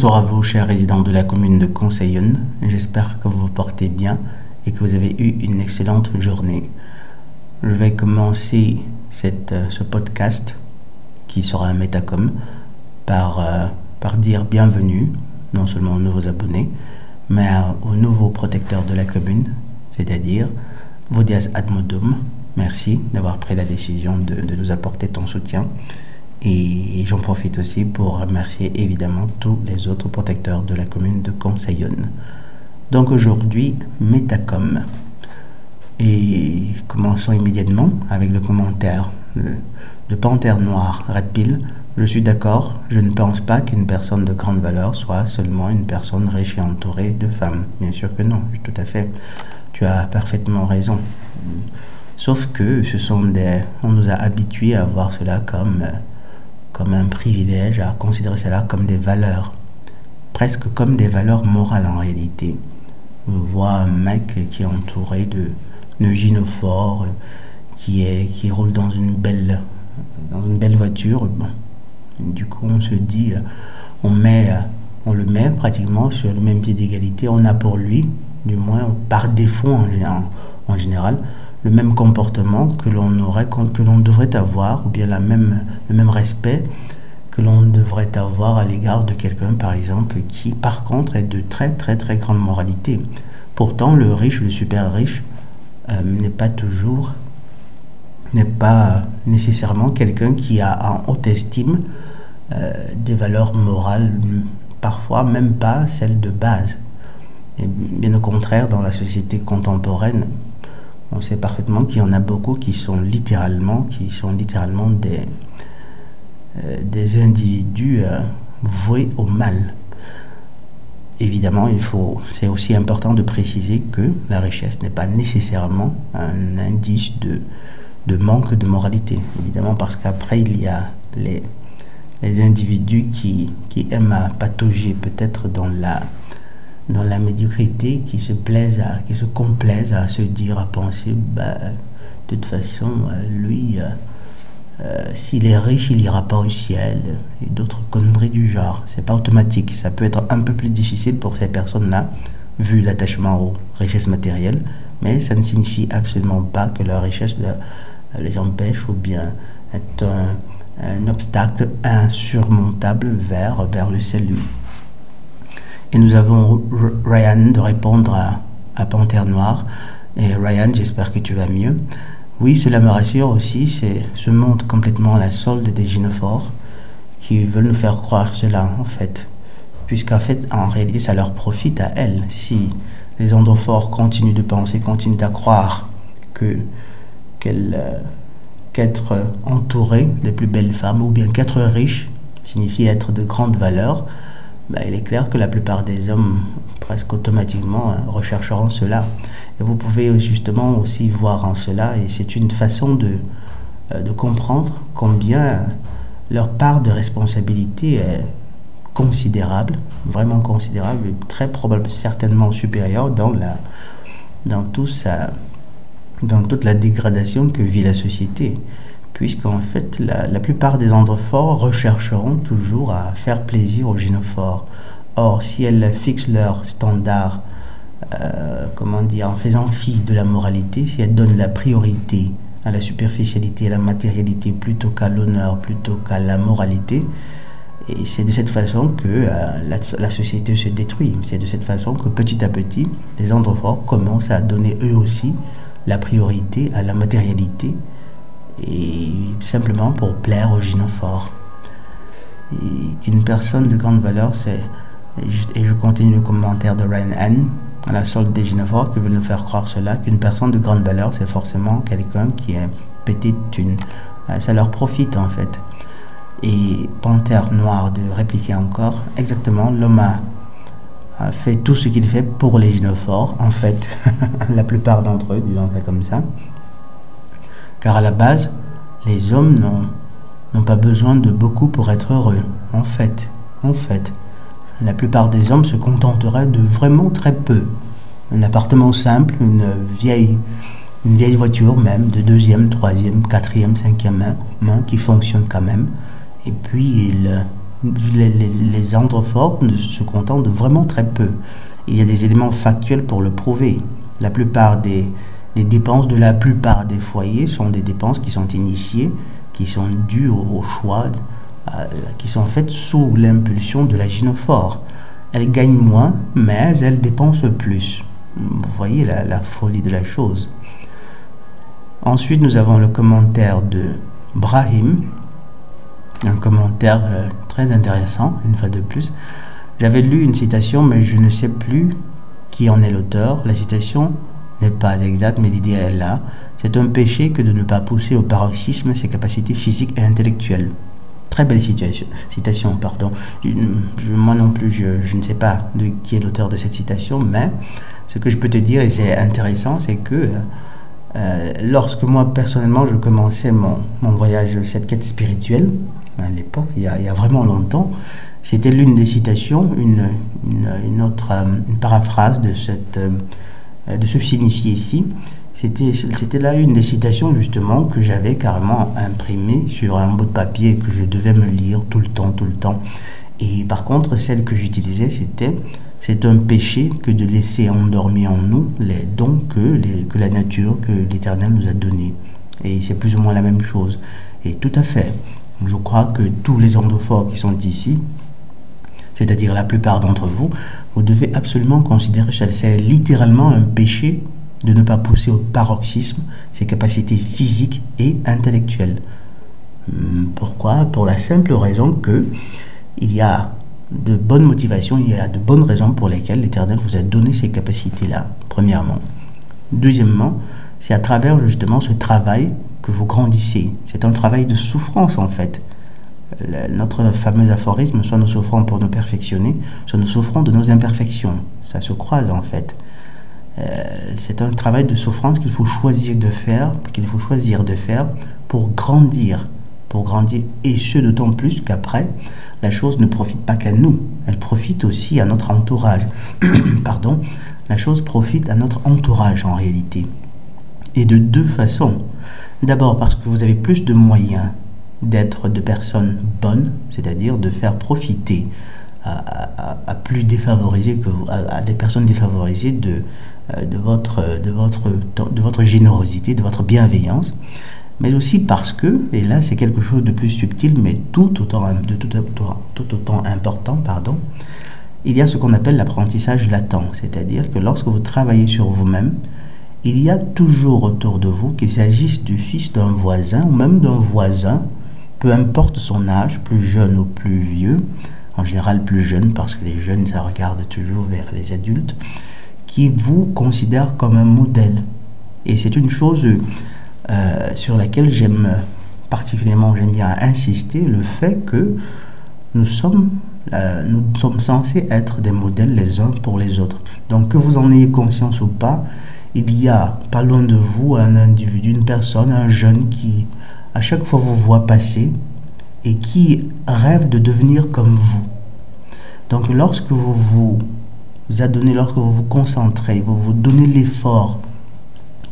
Bonjour à vous, chers résidents de la commune de Conseillonne. J'espère que vous vous portez bien et que vous avez eu une excellente journée. Je vais commencer ce podcast qui sera un Metacom par dire bienvenue, non seulement aux nouveaux abonnés, mais aux nouveaux protecteurs de la commune, c'est-à-dire Vodias Admodum. Merci d'avoir pris la décision de nous apporter ton soutien. Et j'en profite aussi pour remercier évidemment tous les autres protecteurs de la commune de Conseillonne. Donc aujourd'hui, Metacom. Et commençons immédiatement avec le commentaire de Panthère Noire, Red Pill. Je suis d'accord, je ne pense pas qu'une personne de grande valeur soit seulement une personne riche et entourée de femmes. Bien sûr que non, tout à fait. Tu as parfaitement raison. Sauf que on nous a habitués à voir cela comme un privilège, à considérer cela comme des valeurs, presque comme des valeurs morales en réalité. On voit un mec qui est entouré de gynophores, qui roule dans une belle voiture. Bon. Du coup, on se dit, on le met pratiquement sur le même pied d'égalité. On a pour lui, du moins par défaut en général, le même comportement que l'on devrait avoir, ou bien le même respect que l'on devrait avoir à l'égard de quelqu'un, par exemple, qui, par contre, est de très, très, très grande moralité. Pourtant, le riche, le super riche, n'est pas nécessairement quelqu'un qui a en haute estime des valeurs morales, parfois même pas celles de base. Et bien au contraire, dans la société contemporaine, on sait parfaitement qu'il y en a beaucoup qui sont littéralement des individus voués au mal. Évidemment, c'est aussi important de préciser que la richesse n'est pas nécessairement un indice de manque de moralité. Évidemment, parce qu'après, il y a les individus qui aiment à patauger peut-être dans la médiocrité, qui se complaisent à se dire, à penser, de toute façon, lui, s'il est riche, il ira pas au ciel, et d'autres conneries du genre. C'est pas automatique. Ça peut être un peu plus difficile pour ces personnes-là, vu l'attachement aux richesses matérielles, mais ça ne signifie absolument pas que leur richesse les empêche ou bien est un obstacle insurmontable vers le salut. Et nous avons Ryan de répondre à Panthère Noire. Et Ryan, j'espère que tu vas mieux. Oui, cela me rassure aussi, c'est ce monde complètement à la solde des gynophores qui veulent nous faire croire cela, en fait. Puisqu'en fait, en réalité, ça leur profite à elles. Si les androphores continuent de penser, continuent à croire qu'être entouré des plus belles femmes, ou bien qu'être riche, signifie être de grande valeur, il est clair que la plupart des hommes, presque automatiquement, rechercheront cela. Et vous pouvez justement aussi voir en cela, et c'est une façon de comprendre combien leur part de responsabilité est considérable, vraiment considérable, et très probablement, certainement supérieure dans toute la dégradation que vit la société. Puisqu'en fait, la plupart des androphores rechercheront toujours à faire plaisir aux gynophores. Or, si elles fixent leur standard, en faisant fi de la moralité, si elles donnent la priorité à la superficialité, à la matérialité, plutôt qu'à l'honneur, plutôt qu'à la moralité, et c'est de cette façon que la société se détruit. C'est de cette façon que petit à petit, les androphores commencent à donner eux aussi la priorité à la matérialité, et simplement pour plaire aux gynophores. Et qu'une personne de grande valeur, et je continue le commentaire de Ryan Ann, à la solde des gynophores, qui veulent nous faire croire cela, qu'une personne de grande valeur, c'est forcément quelqu'un qui est pété de thunes. Ça leur profite en fait. Et Panthère Noire de répliquer encore, exactement, l'homme a fait tout ce qu'il fait pour les gynophores, en fait, la plupart d'entre eux, disons ça comme ça. Car à la base, les hommes n'ont pas besoin de beaucoup pour être heureux. En fait, la plupart des hommes se contenteraient de vraiment très peu. Un appartement simple, une vieille voiture même, de deuxième, troisième, quatrième, cinquième main qui fonctionne quand même. Et puis les angles forts ne se contentent de vraiment très peu. Il y a des éléments factuels pour le prouver. La plupart des dépenses de la plupart des foyers sont des dépenses qui sont initiées, qui sont dues au choix, qui sont faites sous l'impulsion de la gynophore. Elles gagnent moins, mais elles dépensent plus. Vous voyez la folie de la chose. Ensuite, nous avons le commentaire de Brahim, un commentaire très intéressant, une fois de plus. J'avais lu une citation, mais je ne sais plus qui en est l'auteur. La citation n'est pas exacte, mais l'idée est là. C'est un péché que de ne pas pousser au paroxysme ses capacités physiques et intellectuelles. Très belle citation, pardon. Moi non plus, je ne sais pas de qui est l'auteur de cette citation, mais ce que je peux te dire, et c'est intéressant, c'est que lorsque moi, personnellement, je commençais mon voyage, cette quête spirituelle, à l'époque, il y a vraiment longtemps, c'était l'une des citations, une paraphrase de ce signifié-ci. C'était là une des citations justement que j'avais carrément imprimée sur un bout de papier que je devais me lire tout le temps. Et par contre, celle que j'utilisais, c'est un péché que de laisser endormir en nous les dons que la nature, que l'Éternel nous a donnés. Et c'est plus ou moins la même chose. Et tout à fait, je crois que tous les anglophores qui sont ici, c'est-à-dire la plupart d'entre vous, vous devez absolument considérer que c'est littéralement un péché de ne pas pousser au paroxysme ses capacités physiques et intellectuelles. Pourquoi? Pour la simple raison que il y a de bonnes motivations, il y a de bonnes raisons pour lesquelles l'Éternel vous a donné ces capacités-là, premièrement. Deuxièmement, c'est à travers justement ce travail que vous grandissez. C'est un travail de souffrance en fait. Notre fameux aphorisme, soit nous souffrons pour nous perfectionner, soit nous souffrons de nos imperfections. Ça se croise en fait. C'est un travail de souffrance qu'il faut choisir de faire, pour grandir, et ce d'autant plus qu'après, la chose ne profite pas qu'à nous, elle profite aussi à notre entourage. Pardon, la chose profite à notre entourage en réalité. Et de deux façons. D'abord parce que vous avez plus de moyens d'être de personnes bonnes, c'est-à-dire de faire profiter à plus défavorisés que vous, à des personnes défavorisées de votre générosité, de votre bienveillance, mais aussi parce que, et là c'est quelque chose de plus subtil, mais tout autant important, il y a ce qu'on appelle l'apprentissage latent, c'est-à-dire que lorsque vous travaillez sur vous-même, il y a toujours autour de vous, qu'il s'agisse du fils d'un voisin ou même d'un voisin, peu importe son âge, plus jeune ou plus vieux, en général plus jeune parce que les jeunes ça regarde toujours vers les adultes, qui vous considèrent comme un modèle. Et c'est une chose sur laquelle j'aime bien insister, le fait que nous sommes censés être des modèles les uns pour les autres. Donc que vous en ayez conscience ou pas, il y a pas loin de vous un individu, une personne, un jeune qui à chaque fois vous voit passer et qui rêve de devenir comme vous. Donc lorsque vous vous adonnez, lorsque vous vous concentrez, vous vous donnez l'effort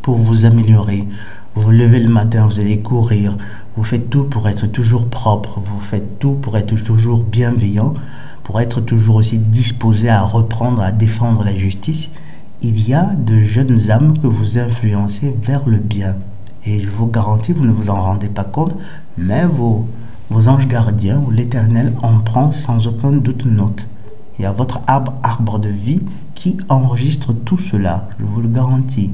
pour vous améliorer, vous vous levez le matin, vous allez courir, vous faites tout pour être toujours propre, vous faites tout pour être toujours bienveillant, pour être toujours aussi disposé à reprendre, à défendre la justice, il y a de jeunes âmes que vous influencez vers le bien. Et je vous garantis, vous ne vous en rendez pas compte, mais vos anges gardiens ou l'Éternel en prend sans aucun doute note. Il y a votre arbre de vie qui enregistre tout cela, je vous le garantis.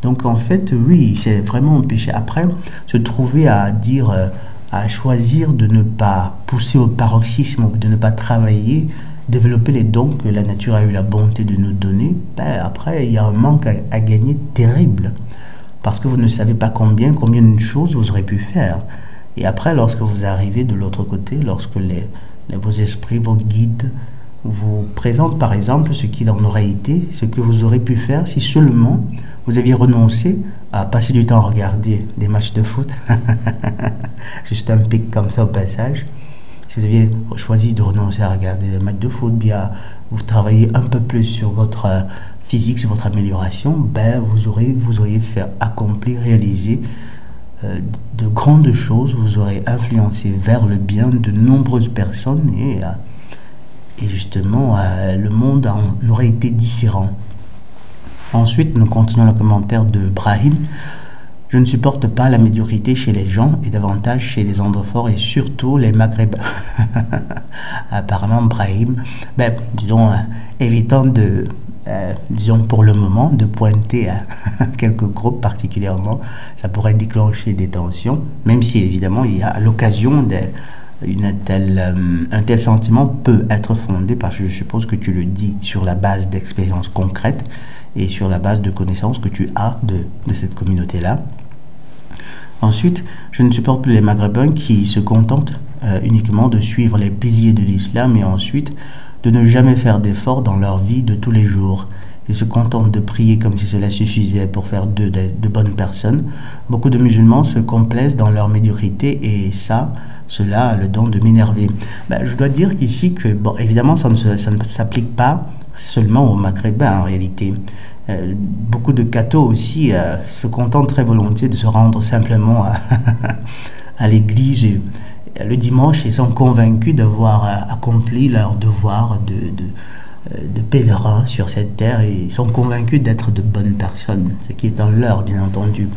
Donc en fait, oui, c'est vraiment un péché. Après, se trouver à dire, à choisir de ne pas pousser au paroxysme ou de ne pas travailler, développer les dons que la nature a eu la bonté de nous donner, ben après, il y a un manque à gagner terrible. Parce que vous ne savez pas combien de choses vous aurez pu faire. Et après, lorsque vous arrivez de l'autre côté, lorsque vos esprits, vos guides vous présentent par exemple ce qu'il en aurait été, ce que vous aurez pu faire si seulement vous aviez renoncé à passer du temps à regarder des matchs de foot. Juste un pic comme ça au passage. Si vous aviez choisi de renoncer à regarder des matchs de foot, bien vous travaillez un peu plus sur votre physique, sur votre amélioration, ben vous auriez fait accomplir, réaliser de grandes choses, vous aurez influencé vers le bien de nombreuses personnes et justement le monde en aurait été différent. Ensuite, nous continuons le commentaire de Brahim. Je ne supporte pas la médiocrité chez les gens et davantage chez les androphores et surtout les maghrébins. Apparemment, Brahim, disons, évitant de, disons pour le moment, de pointer à quelques groupes particulièrement, ça pourrait déclencher des tensions, même si évidemment il y a à l'occasion un tel sentiment peut être fondé parce que je suppose que tu le dis sur la base d'expériences concrètes et sur la base de connaissances que tu as de cette communauté-là. Ensuite, je ne supporte plus les maghrébins qui se contentent uniquement de suivre les piliers de l'islam et ensuite de ne jamais faire d'efforts dans leur vie de tous les jours. Ils se contentent de prier comme si cela suffisait pour faire d'eux de bonnes personnes. Beaucoup de musulmans se complaisent dans leur médiocrité et cela a le don de m'énerver. Je dois dire ici que, bon, évidemment, ça ne s'applique pas seulement aux maghrébins en réalité. Beaucoup de cathos aussi se contentent très volontiers de se rendre simplement à l'église le dimanche et sont convaincus d'avoir accompli leur devoir de pèlerin sur cette terre et ils sont convaincus d'être de bonnes personnes, ce qui est en leur bien entendu.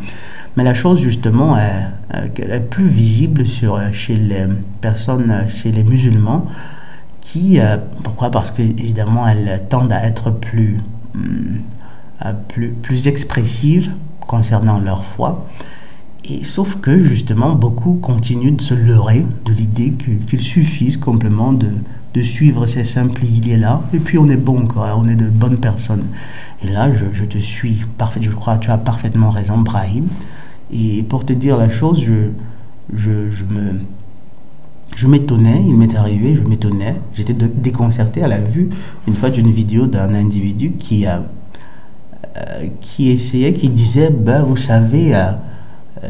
Mais la chose justement est plus visible chez les personnes, chez les musulmans pourquoi? Parce que évidemment elles tendent à être plus expressives concernant leur foi. Et sauf que justement beaucoup continuent de se leurrer de l'idée qu'il suffit complètement de suivre ces simples piliers-là et puis on est bon, quoi, on est de bonnes personnes. Et là je te suis parfaitement, je crois que tu as parfaitement raison, Brahim. Et pour te dire la chose, je m'étonnais, il m'est arrivé, je m'étonnais, j'étais déconcerté à la vue une fois d'une vidéo d'un individu qui disait, vous savez,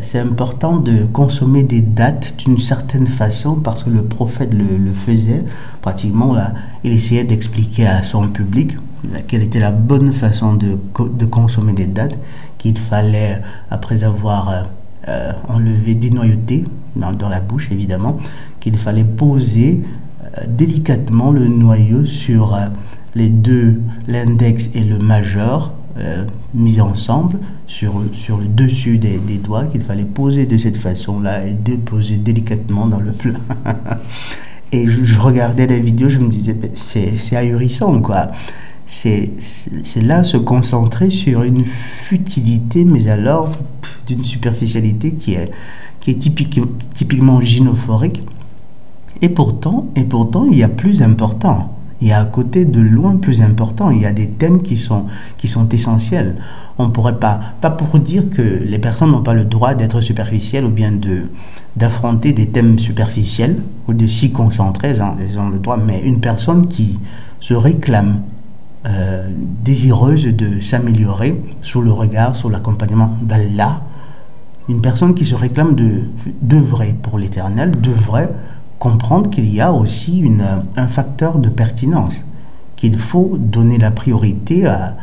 c'est important de consommer des dates d'une certaine façon parce que le prophète le faisait. Pratiquement, là, il essayait d'expliquer à son public quelle était la bonne façon de consommer des dates, qu'il fallait, après avoir enlevé des noyautés dans la bouche évidemment, qu'il fallait poser délicatement le noyau sur les deux, l'index et le majeur, mis ensemble sur le dessus des doigts, qu'il fallait poser de cette façon-là et déposer délicatement dans le plat. Et je regardais la vidéo, je me disais, c'est ahurissant, quoi. C'est là se concentrer sur une futilité, mais alors d'une superficialité qui est typiquement gynophorique. Et pourtant, il y a plus important. Il y a à côté de loin plus important. Il y a des thèmes qui sont essentiels. On ne pourrait pas pour dire que les personnes n'ont pas le droit d'être superficielles ou bien d'affronter des thèmes superficiels ou de s'y concentrer, ils ont le droit. Mais une personne qui se réclame désireuse de s'améliorer sous le regard, sous l'accompagnement d'Allah, une personne qui se réclame d'œuvrer pour l'Éternel devrait comprendre qu'il y a aussi un facteur de pertinence, qu'il faut donner la priorité à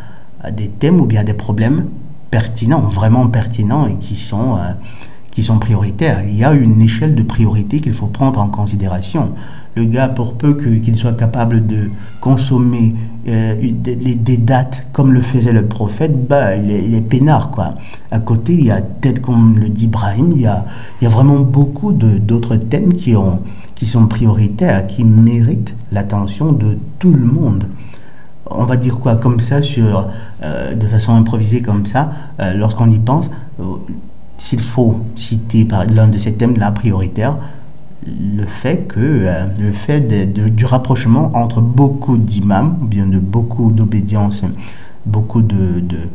des thèmes ou bien à des problèmes pertinents, vraiment pertinents et qui sont prioritaires. Il y a une échelle de priorité qu'il faut prendre en considération. Le gars, pour peu qu'il soit capable de consommer des dates comme le faisait le prophète, il est peinard, quoi. À côté, il y a, tel comme le dit Brahim, il y a vraiment beaucoup d'autres thèmes qui sont prioritaires, qui méritent l'attention de tout le monde. On va dire quoi, comme ça, de façon improvisée comme ça, lorsqu'on y pense, s'il faut citer par l'un de ces thèmes-là prioritaires, le fait du rapprochement entre beaucoup d'imams, ou bien de beaucoup d'obédience, beaucoup de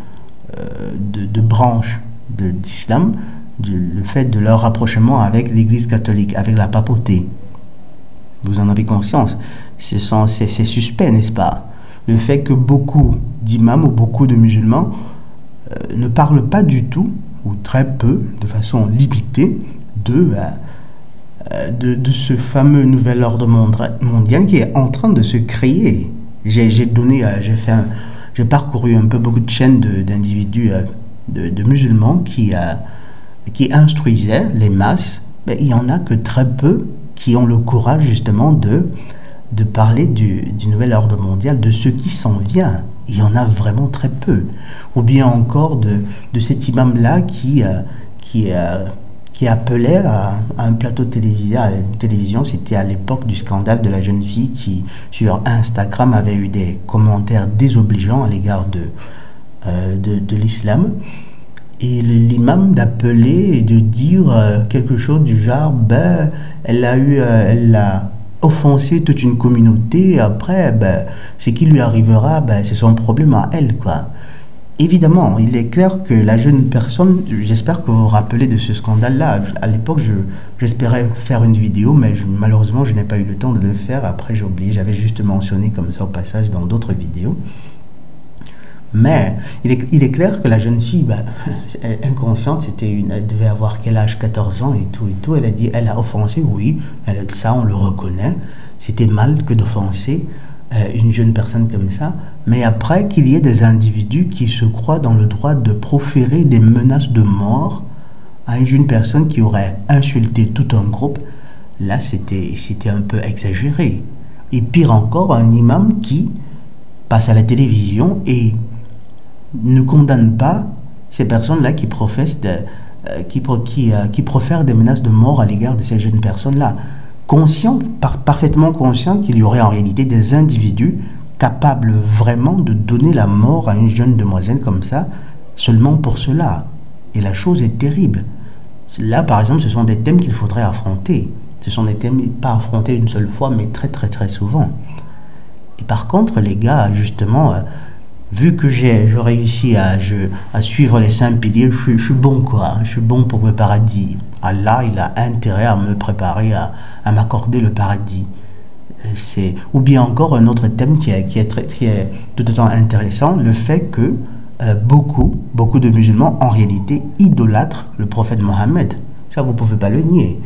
branches d'islam, le fait de leur rapprochement avec l'Église catholique, avec la papauté. Vous en avez conscience. C'est suspect, n'est-ce pas? Le fait que beaucoup d'imams ou beaucoup de musulmans ne parlent pas du tout, ou très peu, de façon limitée, de ce fameux nouvel ordre mondial qui est en train de se créer. J'ai parcouru un peu beaucoup de chaînes d'individus, de musulmans qui qui instruisait les masses, ben, il n'y en a que très peu qui ont le courage justement de parler du nouvel ordre mondial, de ce qui s'en vient. Il y en a vraiment très peu. Ou bien encore de cet imam-là qui appelait à un plateau télévisé, à une télévision, c'était à l'époque du scandale de la jeune fille qui, sur Instagram, avait eu des commentaires désobligeants à l'égard de l'islam. Et l'imam d'appeler et de dire quelque chose du genre, ben, elle a offensé toute une communauté, et après, ben, ce qui lui arrivera, ben, c'est son problème à elle, quoi. Évidemment, il est clair que la jeune personne, j'espère que vous vous rappelez de ce scandale-là. À l'époque, j'espérais faire une vidéo, mais malheureusement, je n'ai pas eu le temps de le faire. Après, j'ai oublié, j'avais juste mentionné comme ça au passage dans d'autres vidéos. Mais il est clair que la jeune fille, bah, inconsciente, elle devait avoir quel âge, 14 ans et tout. Elle a dit, elle a offensé, oui, ça on le reconnaît. C'était mal que d'offenser une jeune personne comme ça. Mais après, qu'il y ait des individus qui se croient dans le droit de proférer des menaces de mort à une jeune personne qui aurait insulté tout un groupe, là c'était un peu exagéré. Et pire encore, un imam qui passe à la télévision et ne condamne pas ces personnes-là qui professent qui profèrent des menaces de mort à l'égard de ces jeunes personnes-là, parfaitement conscient qu'il y aurait en réalité des individus capables vraiment de donner la mort à une jeune demoiselle comme ça, seulement pour cela. Et la chose est terrible. Là, par exemple, ce sont des thèmes qu'il faudrait affronter. Ce sont des thèmes pas affrontés une seule fois, mais très très très souvent. Et par contre, les gars, justement, vu que je réussis à suivre les 5 piliers, je suis bon, quoi. Je suis bon pour le paradis. Allah, il a intérêt à me préparer, à m'accorder le paradis. Ou bien encore un autre thème qui est tout autant intéressant, le fait que beaucoup de musulmans, en réalité, idolâtrent le prophète Mohammed. Ça, vous ne pouvez pas le nier.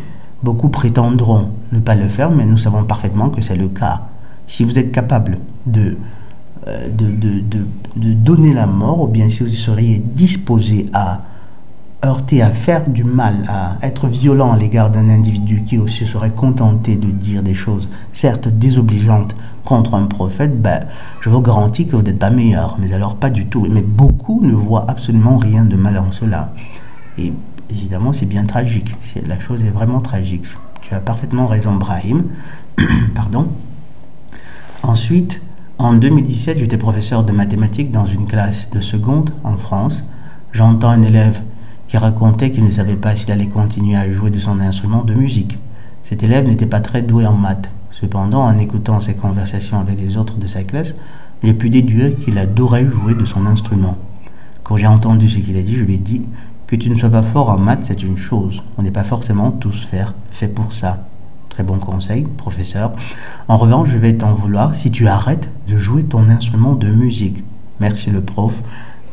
Beaucoup prétendront ne pas le faire, mais nous savons parfaitement que c'est le cas. Si vous êtes capable de donner la mort, ou bien si vous seriez disposé à heurter, à faire du mal, à être violent à l'égard d'un individu qui aussi serait contenté de dire des choses, certes désobligeantes, contre un prophète, ben, je vous garantis que vous n'êtes pas meilleur. Mais alors pas du tout. Mais beaucoup ne voient absolument rien de mal en cela. Et évidemment, c'est bien tragique. La chose est vraiment tragique. Tu as parfaitement raison, Brahim. Pardon. Ensuite, en 2017, j'étais professeur de mathématiques dans une classe de seconde en France. J'entends un élève qui racontait qu'il ne savait pas s'il allait continuer à jouer de son instrument de musique. Cet élève n'était pas très doué en maths. Cependant, en écoutant ses conversations avec les autres de sa classe, j'ai pu déduire qu'il adorait jouer de son instrument. Quand j'ai entendu ce qu'il a dit, je lui ai dit que tu ne sois pas fort en maths, c'est une chose. On n'est pas forcément tous faits pour ça. Très bon conseil, professeur. En revanche, je vais t'en vouloir si tu arrêtes de jouer ton instrument de musique. Merci le prof.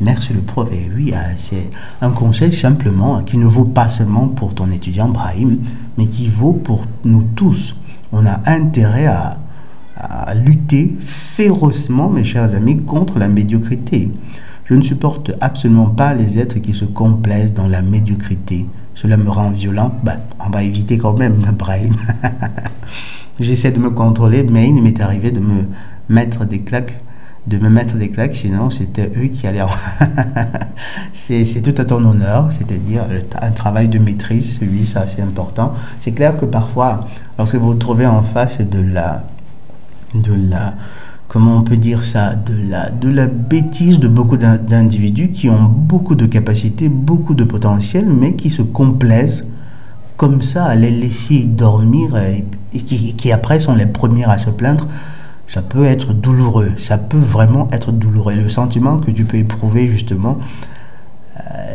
Merci le prof. Et oui, c'est un conseil simplement qui ne vaut pas seulement pour ton étudiant Brahim, mais qui vaut pour nous tous. On a intérêt à lutter férocement, mes chers amis, contre la médiocrité. Je ne supporte absolument pas les êtres qui se complaisent dans la médiocrité. Cela me rend violent. Ben, on va éviter quand même, Brahim. J'essaie de me contrôler, mais il m'est arrivé de me mettre des claques, sinon c'était eux qui allaient c'est tout à ton honneur, c'est-à-dire un travail de maîtrise, oui, ça c'est important. C'est clair que parfois, lorsque vous vous trouvez en face de la comment on peut dire ça, de la bêtise de beaucoup d'individus qui ont beaucoup de capacités, beaucoup de potentiel, mais qui se complaisent comme ça à les laisser dormir et qui après sont les premiers à se plaindre. Ça peut être douloureux, ça peut vraiment être douloureux. Et le sentiment que tu peux éprouver justement,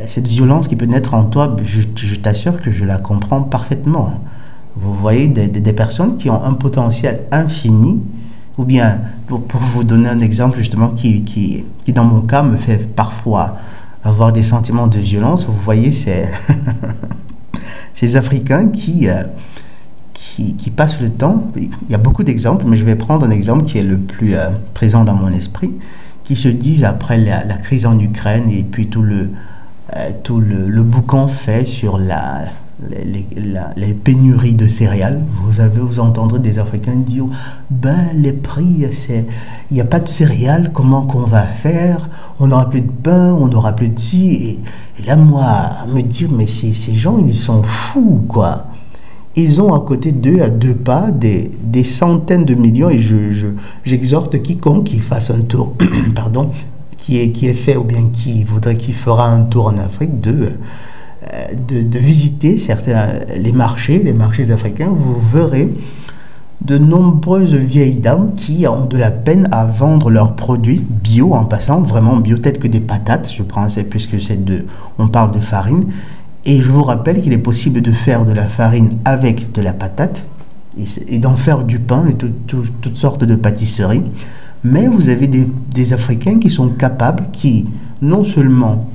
cette violence qui peut naître en toi, je t'assure que je la comprends parfaitement. Vous voyez des personnes qui ont un potentiel infini, ou bien, pour vous donner un exemple justement qui dans mon cas me fait parfois avoir des sentiments de violence, vous voyez ces Africains qui passent le temps, il y a beaucoup d'exemples, mais je vais prendre un exemple qui est le plus présent dans mon esprit, qui se disent après la crise en Ukraine et puis tout tout le boucan fait sur les pénuries de céréales. Vous entendrez des Africains dire ben les prix, il n'y a pas de céréales, comment qu'on va faire, on n'aura plus de pain, on n'aura plus de ci. Et là, moi, à me dire, mais ces gens, ils sont fous, quoi. Ils ont à côté d'eux, à 2 pas, des centaines de millions, et j'exhorte quiconque qui fasse un tour, pardon, qui est fait ou bien qui fera un tour en Afrique, de visiter les marchés africains. Vous verrez de nombreuses vieilles dames qui ont de la peine à vendre leurs produits bio, en passant, vraiment bio, tels que des patates, je prends ça puisque on parle de farine. Et je vous rappelle qu'il est possible de faire de la farine avec de la patate et d'en faire du pain et toutes sortes de pâtisseries. Mais vous avez des Africains qui sont capables, qui non seulement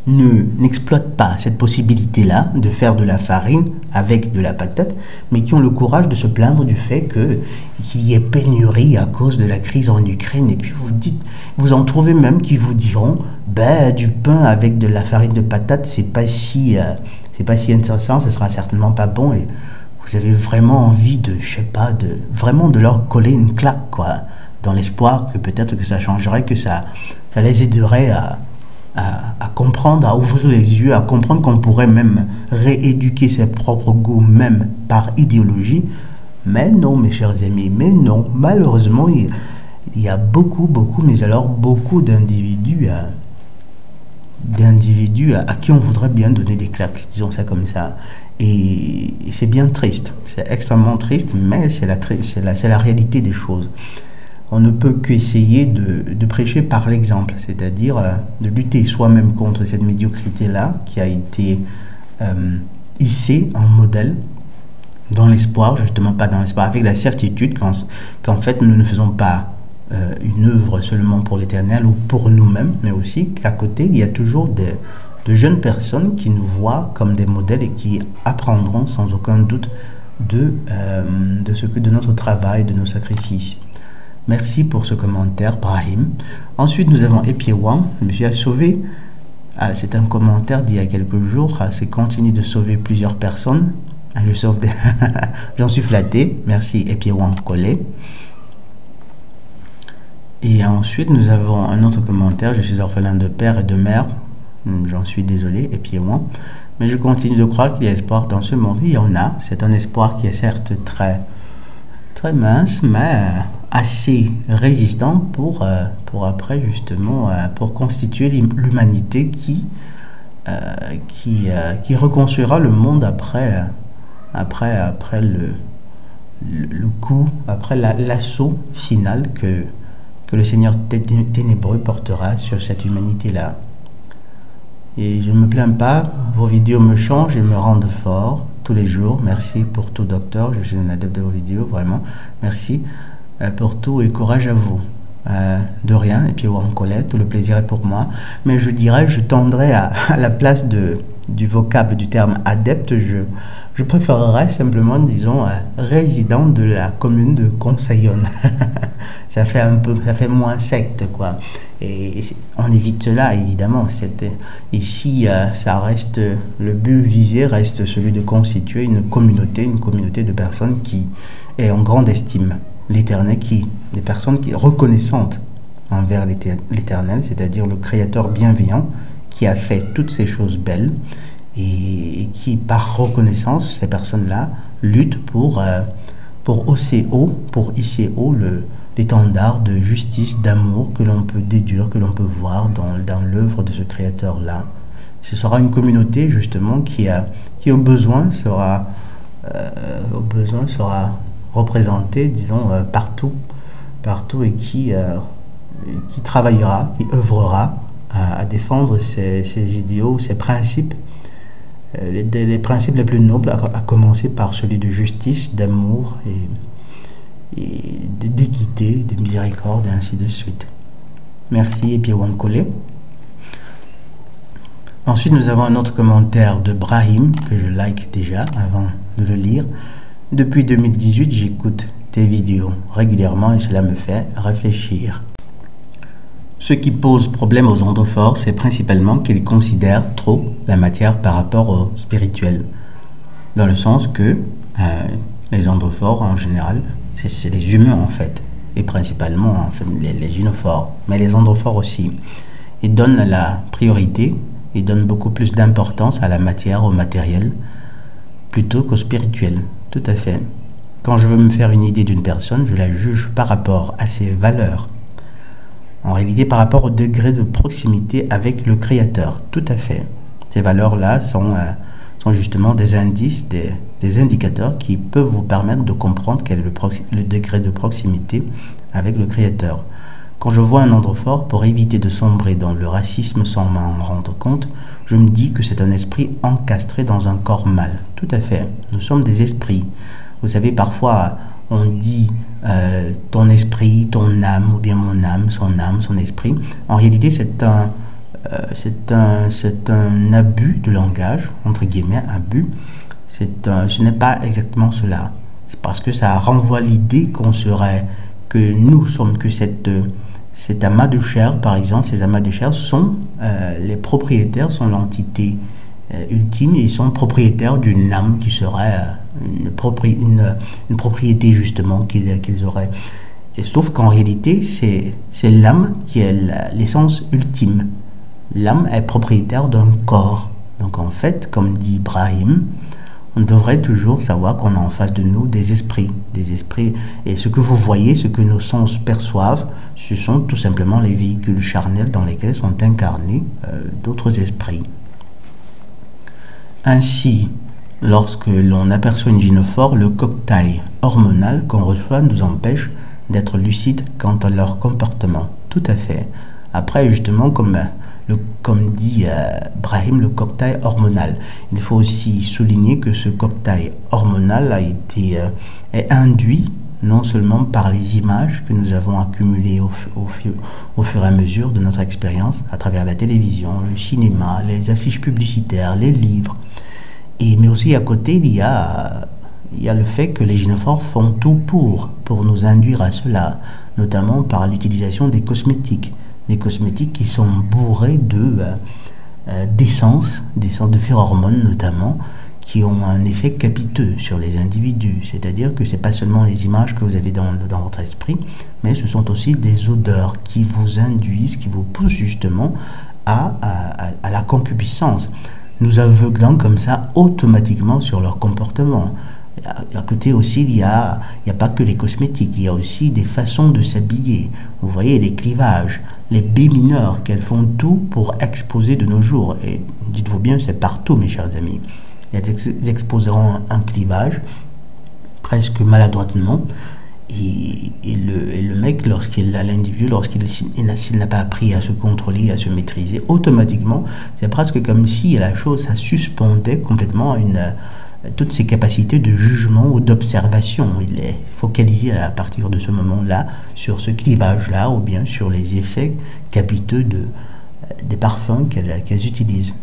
n'exploitent pas cette possibilité-là de faire de la farine avec de la patate, mais qui ont le courage de se plaindre du fait qu'il y ait pénurie à cause de la crise en Ukraine. Et puis vous en trouvez même qui vous diront ben, du pain avec de la farine de patate, c'est pas si intéressant, ce sera certainement pas bon. Et vous avez vraiment envie vraiment de leur coller une claque, quoi, dans l'espoir que peut-être que ça changerait, que ça les aiderait à comprendre, à ouvrir les yeux, à comprendre qu'on pourrait même rééduquer ses propres goûts, même par idéologie. Mais non, mes chers amis, mais non. Malheureusement, il y a beaucoup, mais alors beaucoup d'individus à qui on voudrait bien donner des claques, disons ça comme ça. Et c'est bien triste, c'est extrêmement triste, mais c'est la réalité des choses. On ne peut qu'essayer de prêcher par l'exemple, c'est-à-dire de lutter soi-même contre cette médiocrité-là qui a été hissée en modèle, dans l'espoir, justement pas dans l'espoir, avec la certitude qu'en fait nous ne faisons pas une œuvre seulement pour l'Éternel ou pour nous-mêmes, mais aussi qu'à côté il y a toujours de jeunes personnes qui nous voient comme des modèles et qui apprendront sans aucun doute de notre travail, de nos sacrifices. Merci pour ce commentaire, Brahim. Ensuite, nous avons Epiewan. Je me suis sauvé. C'est un commentaire d'il y a quelques jours. C'est continue de sauver plusieurs personnes. Je sauve des... J'en suis flatté. Merci, Epiewan Collé. Et ensuite, nous avons un autre commentaire. Je suis orphelin de père et de mère. J'en suis désolé, Epiewan. Mais je continue de croire qu'il y a espoir dans ce monde. Il y en a. C'est un espoir qui est certes très mince, mais assez résistant pour après justement pour constituer l'humanité qui reconstruira le monde après le coup, après l'assaut final que le Seigneur ténébreux portera sur cette humanité-là. Et je ne me plains pas, vos vidéos me changent et me rendent fort tous les jours. Merci pour tout, docteur. Je suis un adepte de vos vidéos, vraiment. Merci pour tout et courage à vous. De rien, et puis on collait, tout le plaisir est pour moi. Mais je dirais, je tendrais à la place du vocable du terme adepte, je préférerais simplement, disons, résident de la commune de Conseillonne. Ça fait moins secte, quoi. Et on évite cela, évidemment. Ici, ça reste, le but visé reste celui de constituer une communauté de personnes qui est en grande estime l'Éternel, des personnes qui reconnaissantes envers l'Éternel, c'est-à-dire le Créateur bienveillant qui a fait toutes ces choses belles et qui, par reconnaissance, ces personnes-là luttent pour hausser haut, pour hisser haut l'étendard de justice, d'amour que l'on peut déduire, que l'on peut voir dans l'œuvre de ce Créateur-là. Ce sera une communauté, justement, qui au besoin sera représentée, disons, partout et qui travaillera, qui œuvrera à défendre ses idéaux, ses principes, les principes les plus nobles, à commencer par celui de justice, d'amour et d'équité, de miséricorde, et ainsi de suite. Merci, et puis Wankole. Ensuite, nous avons un autre commentaire de Brahim, que je like déjà avant de le lire. Depuis 2018, j'écoute tes vidéos régulièrement et cela me fait réfléchir. Ce qui pose problème aux androphores, c'est principalement qu'ils considèrent trop la matière par rapport au spirituel. Dans le sens que les androphores, en général, c'est les humains en fait. Et principalement en fait, les gynophores. Mais les androphores aussi. Ils donnent la priorité, ils donnent beaucoup plus d'importance à la matière, au matériel, plutôt qu'au spirituel. Tout à fait. Quand je veux me faire une idée d'une personne, je la juge par rapport à ses valeurs. En réalité, par rapport au degré de proximité avec le Créateur. Tout à fait. Ces valeurs-là sont justement des indices, des indicateurs qui peuvent vous permettre de comprendre quel est le degré de proximité avec le Créateur. Quand je vois un androphore, pour éviter de sombrer dans le racisme sans m'en rendre compte, je me dis que c'est un esprit encastré dans un corps mâle. Tout à fait. Nous sommes des esprits. Vous savez, parfois, on dit ton esprit, ton âme, ou bien mon âme, son esprit. En réalité, c'est un abus de langage, entre guillemets, abus. Ce n'est pas exactement cela. C'est parce que ça renvoie l'idée que nous sommes que cet amas de chair, par exemple. Ces amas de chair sont les propriétaires, sont l'entité ultime, et ils sont propriétaires d'une âme qui serait une propriété justement qu'ils auraient. Et sauf qu'en réalité, c'est l'âme qui est l'essence ultime. L'âme est propriétaire d'un corps. Donc en fait, comme dit Brahim, on devrait toujours savoir qu'on a en face de nous des esprits. Et ce que vous voyez, ce que nos sens perçoivent, ce sont tout simplement les véhicules charnels dans lesquels sont incarnés d'autres esprits. Ainsi, lorsque l'on aperçoit une gynophore, le cocktail hormonal qu'on reçoit nous empêche d'être lucide quant à leur comportement. Tout à fait. Après, justement, comme dit Brahim, le cocktail hormonal. Il faut aussi souligner que ce cocktail hormonal est induit non seulement par les images que nous avons accumulées au fur et à mesure de notre expérience à travers la télévision, le cinéma, les affiches publicitaires, les livres, mais aussi à côté il y a le fait que les gynophores font tout pour nous induire à cela, notamment par l'utilisation des cosmétiques qui sont bourrés d'essence, de phéromone notamment, qui ont un effet capiteux sur les individus. C'est-à-dire que ce n'est pas seulement les images que vous avez dans votre esprit, mais ce sont aussi des odeurs qui vous induisent, qui vous poussent justement à la concupiscence, nous aveuglant comme ça automatiquement sur leur comportement. À côté aussi, il y a pas que les cosmétiques, il y a aussi des façons de s'habiller. Vous voyez les clivages, les B mineurs qu'elles font tout pour exposer de nos jours. Et dites-vous bien, c'est partout, mes chers amis. Elles exposeront un clivage presque maladroitement. Et le mec, l'individu, s'il n'a pas appris à se contrôler, à se maîtriser, automatiquement, c'est presque comme si la chose, ça suspendait complètement toutes ses capacités de jugement ou d'observation. Il est focalisé à partir de ce moment-là sur ce clivage-là, ou bien sur les effets capiteux des parfums qu'elles utilisent.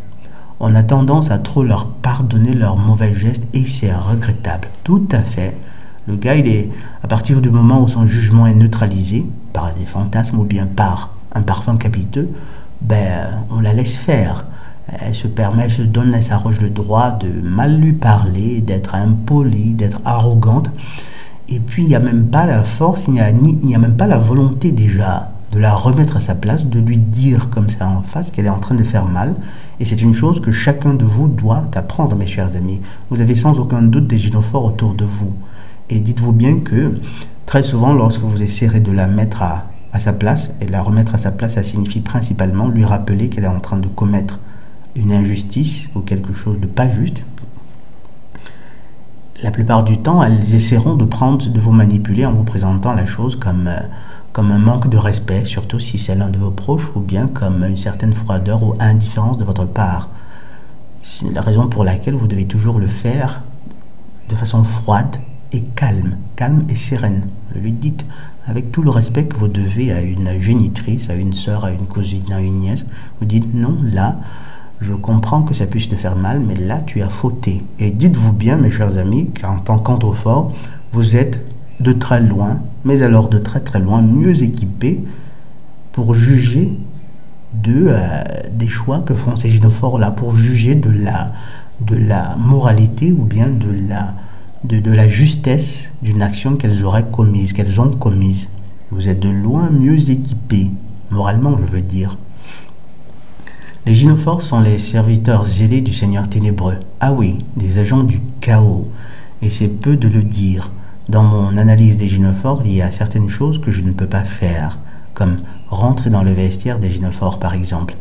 On a tendance à trop leur pardonner leurs mauvais gestes, et c'est regrettable. Tout à fait. Le gars, à partir du moment où son jugement est neutralisé par des fantasmes ou bien par un parfum capiteux, on la laisse faire. Elle se donne, elle s'arroge le droit de mal lui parler, d'être impolie, d'être arrogante. Et puis, il n'y a même pas la force, il n'y a même pas la volonté déjà de la remettre à sa place, de lui dire comme ça en face qu'elle est en train de faire mal. Et c'est une chose que chacun de vous doit apprendre, mes chers amis. Vous avez sans aucun doute des gynophores autour de vous. Et dites-vous bien que très souvent, lorsque vous essayerez de la mettre à sa place, et la remettre à sa place, ça signifie principalement lui rappeler qu'elle est en train de commettre une injustice ou quelque chose de pas juste. La plupart du temps, elles essaieront de vous manipuler en vous présentant la chose comme un manque de respect, surtout si c'est l'un de vos proches, ou bien comme une certaine froideur ou indifférence de votre part. C'est la raison pour laquelle vous devez toujours le faire de façon froide et calme et sereine. Le lui dites avec tout le respect que vous devez à une génitrice, à une sœur, à une cousine, à une nièce. Vous dites non, là, je comprends que ça puisse te faire mal, mais là, tu as fauté. Et dites-vous bien, mes chers amis, qu'en tant qu'androphore, vous êtes de très loin, mais alors de très très loin, mieux équipé pour juger des choix que font ces gynophores-là, pour juger de la moralité ou bien de la justesse d'une action qu'elles auraient commise, qu'elles ont commise. Vous êtes de loin mieux équipés, moralement je veux dire. Les gynophores sont les serviteurs zélés du Seigneur ténébreux. Ah oui, des agents du chaos. Et c'est peu de le dire. Dans mon analyse des gynophores, il y a certaines choses que je ne peux pas faire, comme rentrer dans le vestiaire des gynophores par exemple.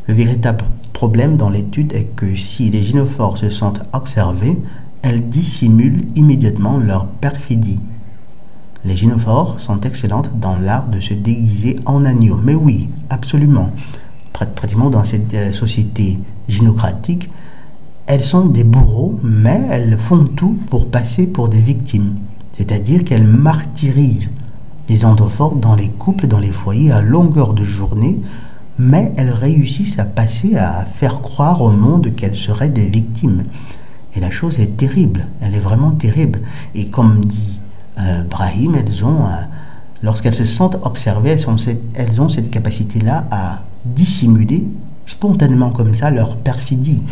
Le véritable problème dans l'étude est que si les gynophores se sentent observés, elles dissimulent immédiatement leur perfidie. Les gynophores sont excellentes dans l'art de se déguiser en agneau. Mais oui, absolument. Pratiquement dans cette société gynocratique, elles sont des bourreaux, mais elles font tout pour passer pour des victimes. C'est-à-dire qu'elles martyrisent les androphores dans les couples, dans les foyers à longueur de journée, mais elles réussissent à passer à faire croire au monde qu'elles seraient des victimes. Et la chose est terrible, elle est vraiment terrible. Et comme dit Brahim, lorsqu'elles se sentent observées, elles ont cette capacité-là à dissimuler spontanément comme ça leur perfidie,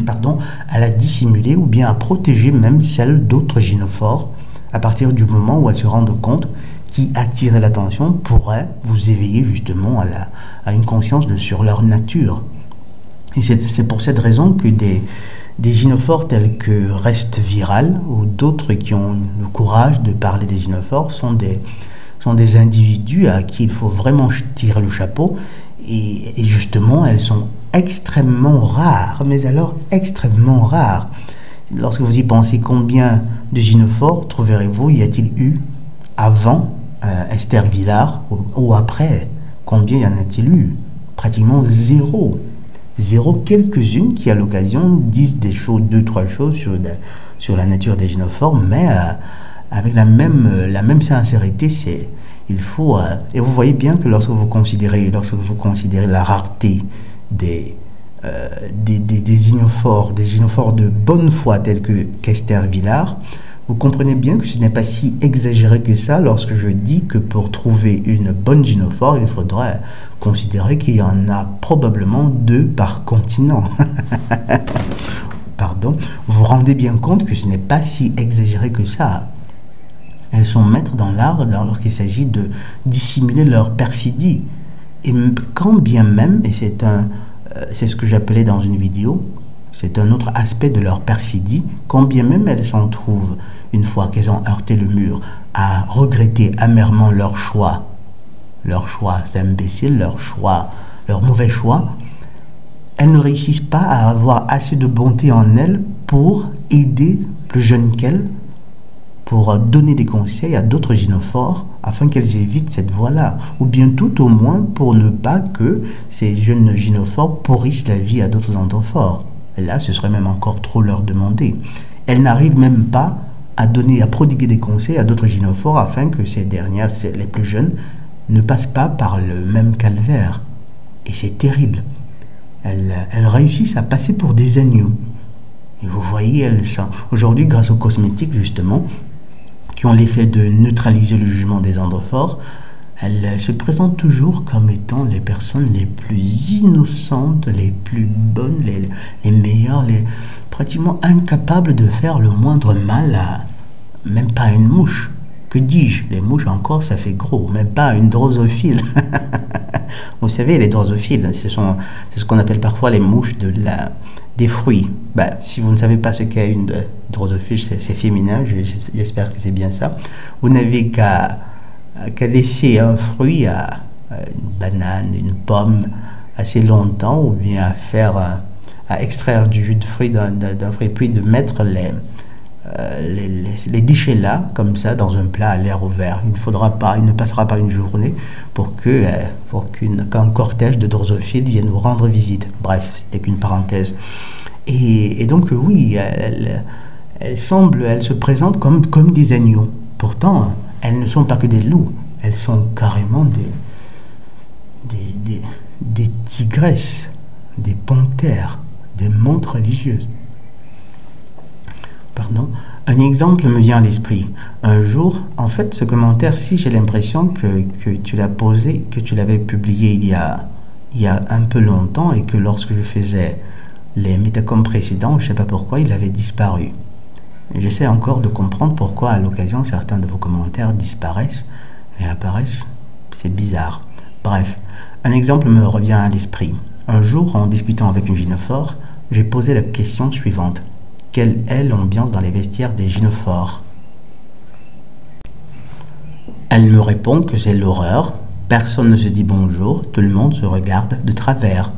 pardon, à la dissimuler ou bien à protéger même celle d'autres gynophores à partir du moment où elles se rendent compte qui attirer l'attention pourrait vous éveiller justement à une conscience sur leur nature. Et c'est pour cette raison que des gynophores tels que Reste Viral ou d'autres qui ont le courage de parler des gynophores sont des individus à qui il faut vraiment tirer le chapeau. Et justement, elles sont extrêmement rares, mais alors extrêmement rares. Lorsque vous y pensez, combien de gynophores trouverez-vous y a-t-il eu avant Esther Vilar ou après? Combien y en a-t-il eu? Pratiquement zéro. Zéro, quelques-unes qui à l'occasion disent des choses, 2-3 choses sur la nature des gynophores, mais avec la même sincérité, il faut, et vous voyez bien que lorsque vous considérez la rareté des gynophores de bonne foi tels que Esther Vilar, vous comprenez bien que ce n'est pas si exagéré que ça lorsque je dis que pour trouver une bonne gynophore, il faudrait considérer qu'il y en a probablement 2 par continent. Pardon, vous vous rendez bien compte que ce n'est pas si exagéré que ça. Elles sont maîtres dans l'art lorsqu'il s'agit de dissimuler leur perfidie. Et quand bien même, et c'est ce que j'appelais dans une vidéo, c'est un autre aspect de leur perfidie, quand bien même elles s'en trouvent, une fois qu'elles ont heurté le mur, à regretter amèrement leur choix, c'est imbécile, leur mauvais choix, elles ne réussissent pas à avoir assez de bonté en elles pour aider plus jeunes qu'elles, pour donner des conseils à d'autres gynophores afin qu'elles évitent cette voie-là, ou bien tout au moins pour ne pas que ces jeunes gynophores pourrissent la vie à d'autres androphores. Et là, ce serait même encore trop leur demander. Elles n'arrivent même pas à prodiguer des conseils à d'autres gynophores afin que ces dernières, les plus jeunes, ne passent pas par le même calvaire. Et c'est terrible. Elles réussissent à passer pour des agneaux. Et vous voyez, aujourd'hui, grâce aux cosmétiques, justement, qui ont l'effet de neutraliser le jugement des androphores, elles se présentent toujours comme étant les personnes les plus innocentes, les plus bonnes, les meilleures, pratiquement incapables de faire le moindre mal à même pas une mouche. Que dis-je? Les mouches encore, ça fait gros, même pas une drosophile. Vous savez, les drosophiles, c'est ce qu'on appelle parfois les mouches des fruits. Si vous ne savez pas ce qu'est une drosophile, c'est féminin, j'espère que c'est bien ça. Vous n'avez qu'à laisser un fruit, une banane, une pomme, assez longtemps, ou bien à extraire du jus de fruit d'un fruit, puis de mettre les déchets là, comme ça, dans un plat à l'air ouvert. Il ne passera pas une journée pour qu'un cortège de drosophiles vienne nous rendre visite. Bref, c'était qu'une parenthèse. Et donc, oui, elles se présentent comme des agneaux. Pourtant, elles ne sont pas que des loups, elles sont carrément des tigresses, des panthères, des montres religieuses. Pardon. Un exemple me vient à l'esprit. Un jour, en fait, ce commentaire, si j'ai l'impression que tu l'as posé, que tu l'avais publié il y a un peu longtemps et que lorsque je faisais les métacoms précédents, je ne sais pas pourquoi, il avait disparu. J'essaie encore de comprendre pourquoi à l'occasion certains de vos commentaires disparaissent et apparaissent. C'est bizarre. Bref, un exemple me revient à l'esprit. Un jour, en discutant avec une gynophore, j'ai posé la question suivante. Quelle est l'ambiance dans les vestiaires des gynophores? Elle me répond que c'est l'horreur. Personne ne se dit bonjour, tout le monde se regarde de travers.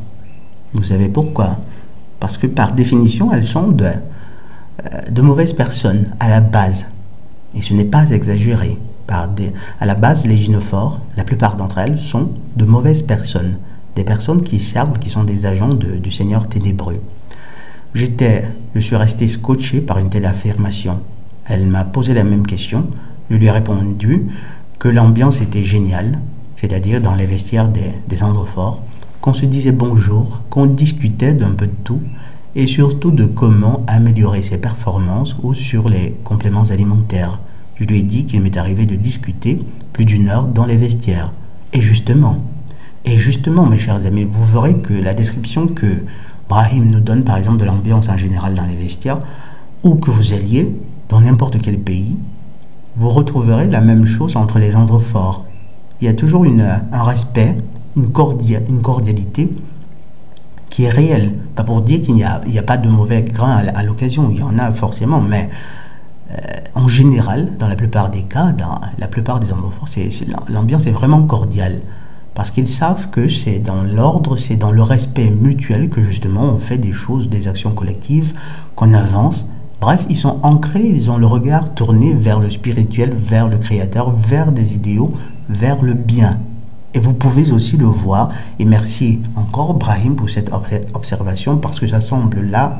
Vous savez pourquoi? Parce que par définition, elles sont de mauvaises personnes à la base. Et ce n'est pas exagéré. À la base, les gynophores, la plupart d'entre elles, sont de mauvaises personnes. Des personnes qui servent, qui sont des agents du Seigneur ténébreux. Je suis resté scotché par une telle affirmation. Elle m'a posé la même question. Je lui ai répondu que l'ambiance était géniale, c'est-à-dire dans les vestiaires des androphores, qu'on se disait bonjour, qu'on discutait d'un peu de tout, et surtout de comment améliorer ses performances ou sur les compléments alimentaires. Je lui ai dit qu'il m'est arrivé de discuter plus d'1 heure dans les vestiaires. Et justement, mes chers amis, vous verrez que la description que Brahim nous donne, par exemple, de l'ambiance en général dans les vestiaires, où que vous alliez, dans n'importe quel pays, vous retrouverez la même chose entre les androphores. Il y a toujours un respect, une cordialité qui est réelle. Pas pour dire qu'il n'y a pas de mauvais grains à l'occasion, il y en a forcément, mais en général, dans la plupart des cas, dans la plupart des androphores, l'ambiance est vraiment cordiale. Parce qu'ils savent que c'est dans l'ordre, c'est dans le respect mutuel que justement on fait des choses, des actions collectives, qu'on avance. Bref, ils sont ancrés, ils ont le regard tourné vers le spirituel, vers le créateur, vers des idéaux, vers le bien. Et vous pouvez aussi le voir, et merci encore Brahim pour cette observation, parce que ça semble là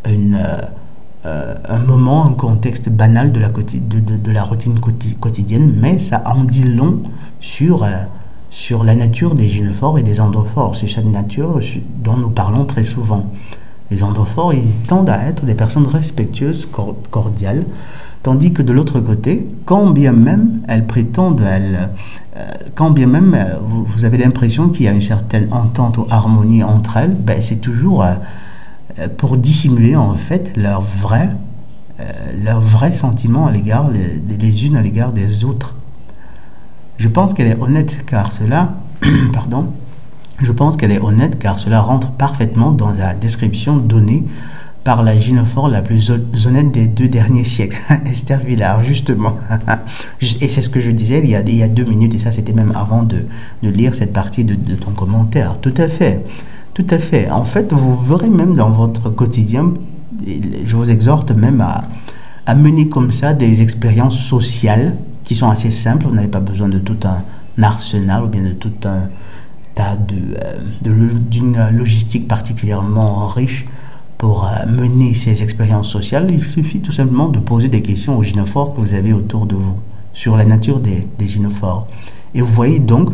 un moment, un contexte banal de la routine quotidienne, mais ça en dit long sur la nature des gynophores et des androphores. C'est cette nature dont nous parlons très souvent. Les androphores, ils tendent à être des personnes respectueuses, cordiales, tandis que de l'autre côté, quand bien même elles prétendent, quand bien même vous avez l'impression qu'il y a une certaine entente ou harmonie entre elles, ben c'est toujours pour dissimuler en fait leur vrai sentiment à l'égard les unes à l'égard des autres. Je pense qu'elle est honnête car cela, pardon, je pense qu'elle est honnête car cela rentre parfaitement dans la description donnée par la gynophore la plus honnête des 2 derniers siècles, Esther Villard, justement. Et c'est ce que je disais il y a 2 minutes, et ça c'était même avant de lire cette partie de ton commentaire. Tout à fait, tout à fait. En fait, vous verrez même dans votre quotidien, je vous exhorte même à mener comme ça des expériences sociales qui sont assez simples. Vous n'avez pas besoin de tout un arsenal ou bien de tout un tas d'une logistique particulièrement riche pour mener ces expériences sociales. Il suffit tout simplement de poser des questions aux gynophores que vous avez autour de vous sur la nature des gynophores. Et vous voyez donc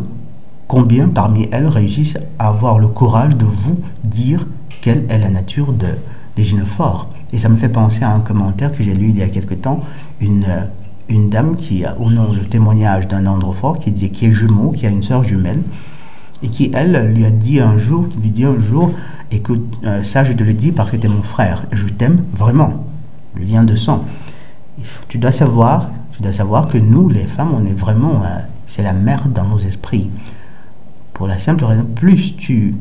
combien parmi elles réussissent à avoir le courage de vous dire quelle est la nature des gynophores. Et ça me fait penser à un commentaire que j'ai lu il y a quelque temps, une dame qui a, au nom le témoignage d'un androphore qui est jumeau, qui a une sœur jumelle, et qui, elle, lui dit un jour, écoute, ça je te le dis parce que tu es mon frère, et je t'aime vraiment, le lien de sang. Tu dois savoir que nous, les femmes, on est vraiment, c'est la merde dans nos esprits. Pour la simple raison, plus tu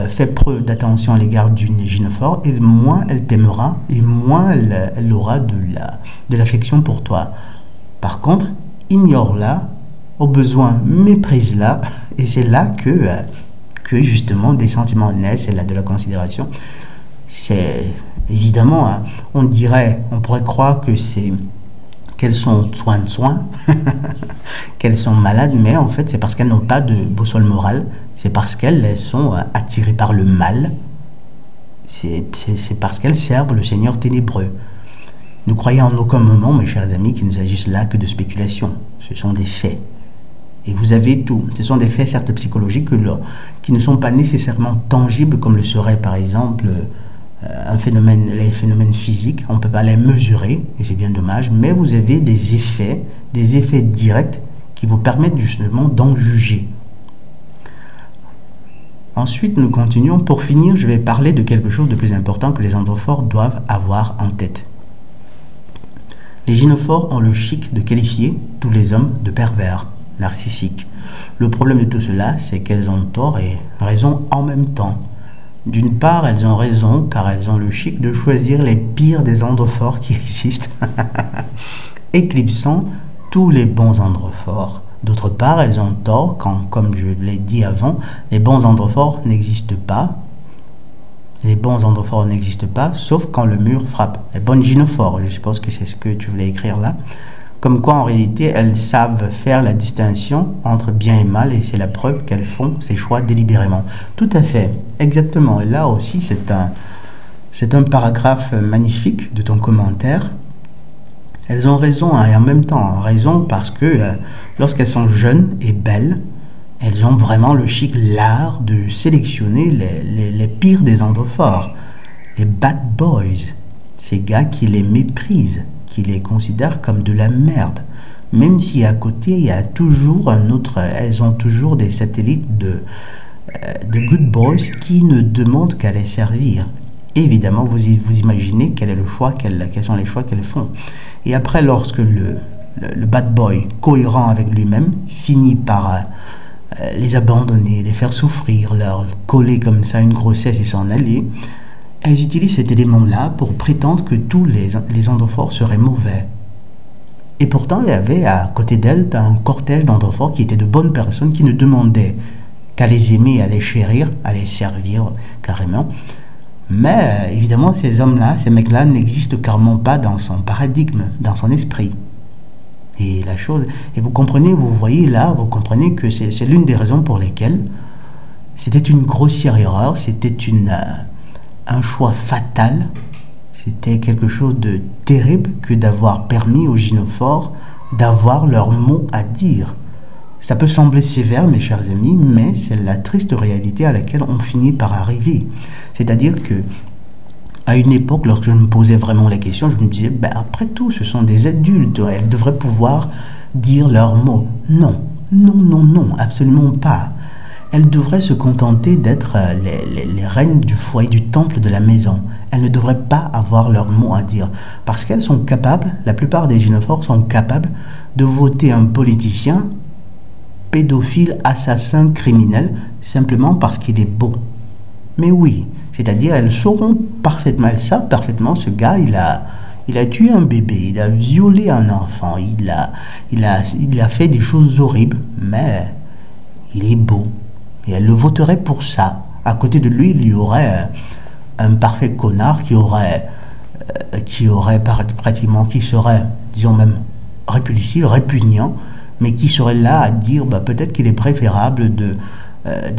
fais preuve d'attention à l'égard d'une gynophore, et moins elle t'aimera, et moins elle aura de l'affection pour toi. Par contre, ignore-la, au besoin, méprise-la, et c'est là que justement des sentiments naissent, c'est là de la considération. C'est évidemment, on pourrait croire que c'est qu'elles sont soin de soin, qu'elles sont malades, mais en fait c'est parce qu'elles n'ont pas de boussole morale, c'est parce qu'elles sont attirées par le mal, c'est parce qu'elles servent le Seigneur ténébreux. Ne croyez en aucun moment, mes chers amis, qu'il ne s'agisse là que de spéculation. Ce sont des faits. Et vous avez tout. Ce sont des faits certes psychologiques qui ne sont pas nécessairement tangibles comme le serait par exemple les phénomènes physiques, on ne peut pas les mesurer, et c'est bien dommage, mais vous avez des effets directs qui vous permettent justement d'en juger. Ensuite, nous continuons. Pour finir, je vais parler de quelque chose de plus important que les androphores doivent avoir en tête. Les gynophores ont le chic de qualifier tous les hommes de pervers, narcissiques. Le problème de tout cela, c'est qu'elles ont tort et raison en même temps. D'une part, elles ont raison car elles ont le chic de choisir les pires des androphores qui existent, éclipsant tous les bons androphores. D'autre part, elles ont tort quand, comme je l'ai dit avant, les bons androphores n'existent pas. Les bons androphores n'existent pas, sauf quand le mur frappe. Les bonnes gynophores, je suppose que c'est ce que tu voulais écrire là. Comme quoi, en réalité, elles savent faire la distinction entre bien et mal, et c'est la preuve qu'elles font ces choix délibérément. Tout à fait, exactement. Et là aussi, c'est un paragraphe magnifique de ton commentaire. Elles ont raison, hein, et en même temps, raison parce que lorsqu'elles sont jeunes et belles, elles ont vraiment le chic, l'art de sélectionner les pires des androphores, les bad boys, ces gars qui les méprisent, qui les considèrent comme de la merde. Même si à côté, il y a toujours un autre, elles ont toujours des satellites de good boys qui ne demandent qu'à les servir. Évidemment, vous imaginez quel est le choix, quels sont les choix qu'elles font. Et après, lorsque le bad boy, cohérent avec lui-même, finit par les abandonner, les faire souffrir, leur coller comme ça une grossesse et s'en aller, elles utilisent cet élément-là pour prétendre que tous les androphores seraient mauvais. Et pourtant, il y avait à côté d'elles un cortège d'androphores qui étaient de bonnes personnes qui ne demandaient qu'à les aimer, à les chérir, à les servir carrément. Mais évidemment, ces hommes-là, ces mecs-là n'existent carrément pas dans son paradigme, dans son esprit. Et la chose, et vous comprenez, vous voyez là, vous comprenez que c'est l'une des raisons pour lesquelles c'était une grossière erreur, c'était un choix fatal, c'était quelque chose de terrible que d'avoir permis aux gynophores d'avoir leur mot à dire. Ça peut sembler sévère, mes chers amis, mais c'est la triste réalité à laquelle on finit par arriver. C'est-à-dire que, à une époque, lorsque je me posais vraiment la question, je me disais, ben, après tout, ce sont des adultes, elles devraient pouvoir dire leurs mots. Non, non, non, non, absolument pas. Elles devraient se contenter d'être les reines du foyer, du temple de la maison. Elles ne devraient pas avoir leurs mots à dire. Parce qu'elles sont capables, la plupart des gynophores sont capables de voter un politicien pédophile, assassin, criminel, simplement parce qu'il est beau. Mais oui, c'est-à-dire elles sauront parfaitement, elles savent parfaitement, ce gars, il a tué un bébé, il a violé un enfant, il a fait des choses horribles, mais il est beau. Et elles le voteraient pour ça. À côté de lui, il y aurait un parfait connard qui serait, disons même, répulsif, répugnant, mais qui serait là à dire, bah, peut-être qu'il est préférable de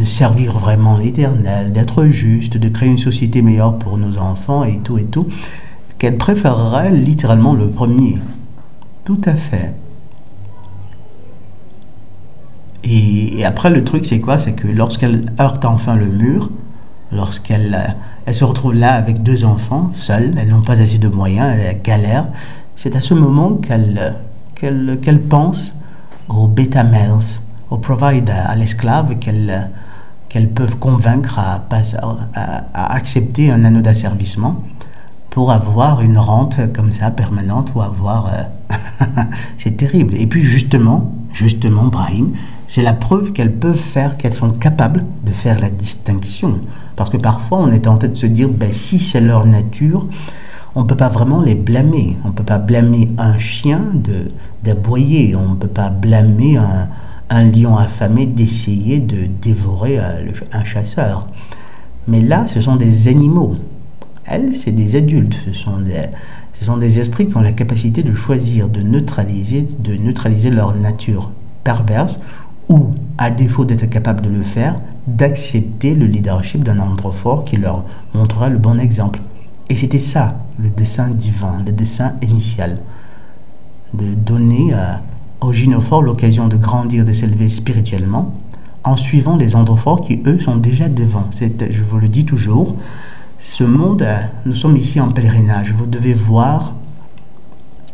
servir vraiment l'Éternel, d'être juste, de créer une société meilleure pour nos enfants et tout, qu'elle préférerait littéralement le premier. Tout à fait. Et après, le truc, c'est quoi? C'est que lorsqu'elle heurte enfin le mur, lorsqu'elle se retrouve là avec 2 enfants, seule, elles n'ont pas assez de moyens, elle galère, c'est à ce moment qu'elle pense aux beta males, aux providers, à l'esclave qu'elles peuvent convaincre à accepter un anneau d'asservissement pour avoir une rente comme ça permanente ou avoir... c'est terrible. Et puis justement, Brahim, c'est la preuve qu'elles peuvent faire, qu'elles sont capables de faire la distinction. Parce que parfois, on est tenté de se dire, ben, si c'est leur nature, on ne peut pas vraiment les blâmer. On ne peut pas blâmer un chien d'aboyer. On ne peut pas blâmer un lion affamé d'essayer de dévorer un chasseur. Mais là, ce sont des animaux. Elles, c'est des adultes. Ce sont des esprits qui ont la capacité de choisir, de neutraliser leur nature perverse ou, à défaut d'être capable de le faire, d'accepter le leadership d'un androphore qui leur montrera le bon exemple. Et c'était ça, le dessein divin, le dessein initial, de donner aux gynophores l'occasion de grandir, de s'élever spirituellement, en suivant les androphores qui, eux, sont déjà devant. Je vous le dis toujours, Ce monde, nous sommes ici en pèlerinage. Vous devez voir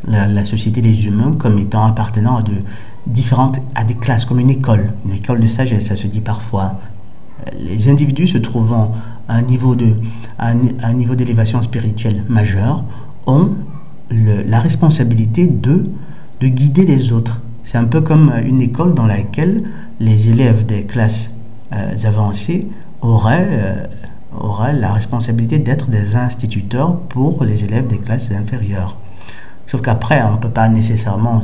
la société des humains comme étant appartenant à des classes, comme une école de sagesse, ça se dit parfois. Les individus se trouvant à un niveau d'élévation spirituelle majeur ont la responsabilité de guider les autres. C'est un peu comme une école dans laquelle les élèves des classes avancées auraient la responsabilité d'être des instituteurs pour les élèves des classes inférieures. Sauf qu'après, on ne peut pas nécessairement,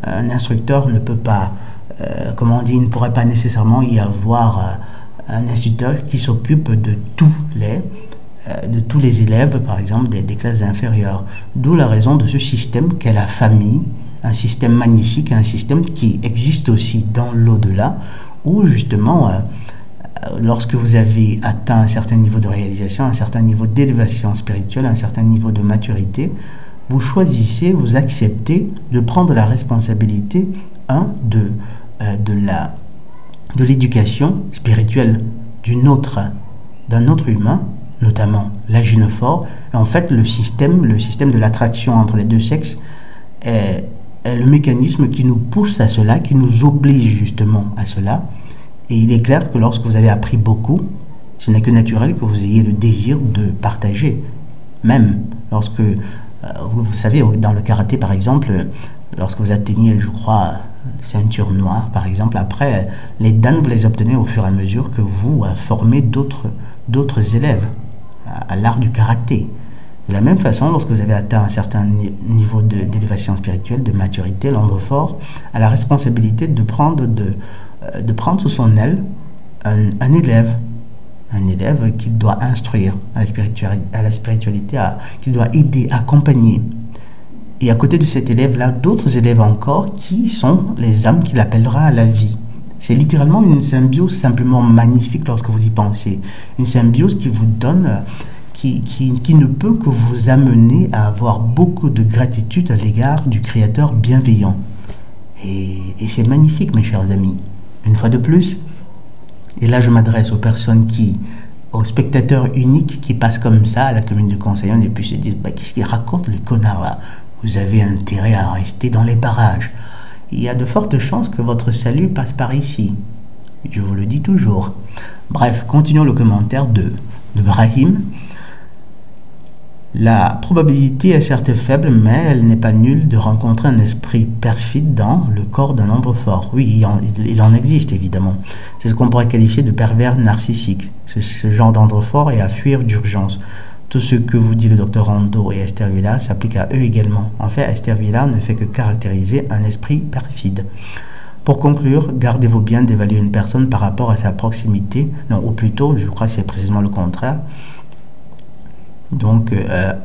un instructeur ne peut pas, il ne pourrait pas nécessairement y avoir un instituteur qui s'occupe de tous les élèves, par exemple, des classes inférieures. D'où la raison de ce système qu'est la famille, un système magnifique, un système qui existe aussi dans l'au-delà, où justement, lorsque vous avez atteint un certain niveau de réalisation, un certain niveau d'élévation spirituelle, un certain niveau de maturité, vous choisissez, vous acceptez de prendre la responsabilité de l'éducation spirituelle d'un autre humain, notamment la gynophore. Et en fait, le système de l'attraction entre les deux sexes est le mécanisme qui nous pousse à cela, qui nous oblige justement à cela. Et il est clair que lorsque vous avez appris beaucoup, ce n'est que naturel que vous ayez le désir de partager. Même lorsque, vous savez, dans le karaté par exemple, lorsque vous atteignez, je crois, ceinture noire par exemple, après, les dan vous les obtenez au fur et à mesure que vous formez d'autres élèves à l'art du karaté. De la même façon, lorsque vous avez atteint un certain niveau d'élévation spirituelle, de maturité, l'androphore a la responsabilité de prendre sous son aile un élève qu'il doit instruire à la spiritualité, qu'il doit aider, accompagner. Et à côté de cet élève-là, d'autres élèves encore qui sont les âmes qu'il appellera à la vie. C'est littéralement une symbiose simplement magnifique lorsque vous y pensez. Une symbiose qui vous donne, qui ne peut que vous amener à avoir beaucoup de gratitude à l'égard du Créateur bienveillant. Et c'est magnifique, mes chers amis. Une fois de plus, et là je m'adresse aux spectateurs uniques qui passent comme ça à la commune de Conseillon et puis se disent qu'est-ce qu'il raconte le connard là? Vous avez intérêt à rester dans les parages. Il y a de fortes chances que votre salut passe par ici. Je vous le dis toujours. Bref, continuons le commentaire de Brahim. La probabilité est certes faible, mais elle n'est pas nulle de rencontrer un esprit perfide dans le corps d'un androphore. Oui, il en existe évidemment. C'est ce qu'on pourrait qualifier de pervers narcissique. Ce genre d'androphore est à fuir d'urgence. Tout ce que vous dit le docteur Ando et Esther Villa s'applique à eux également. En fait, Esther Villa ne fait que caractériser un esprit perfide. Pour conclure, gardez-vous bien d'évaluer une personne par rapport à sa proximité. Non, ou plutôt, je crois que c'est précisément le contraire. Donc,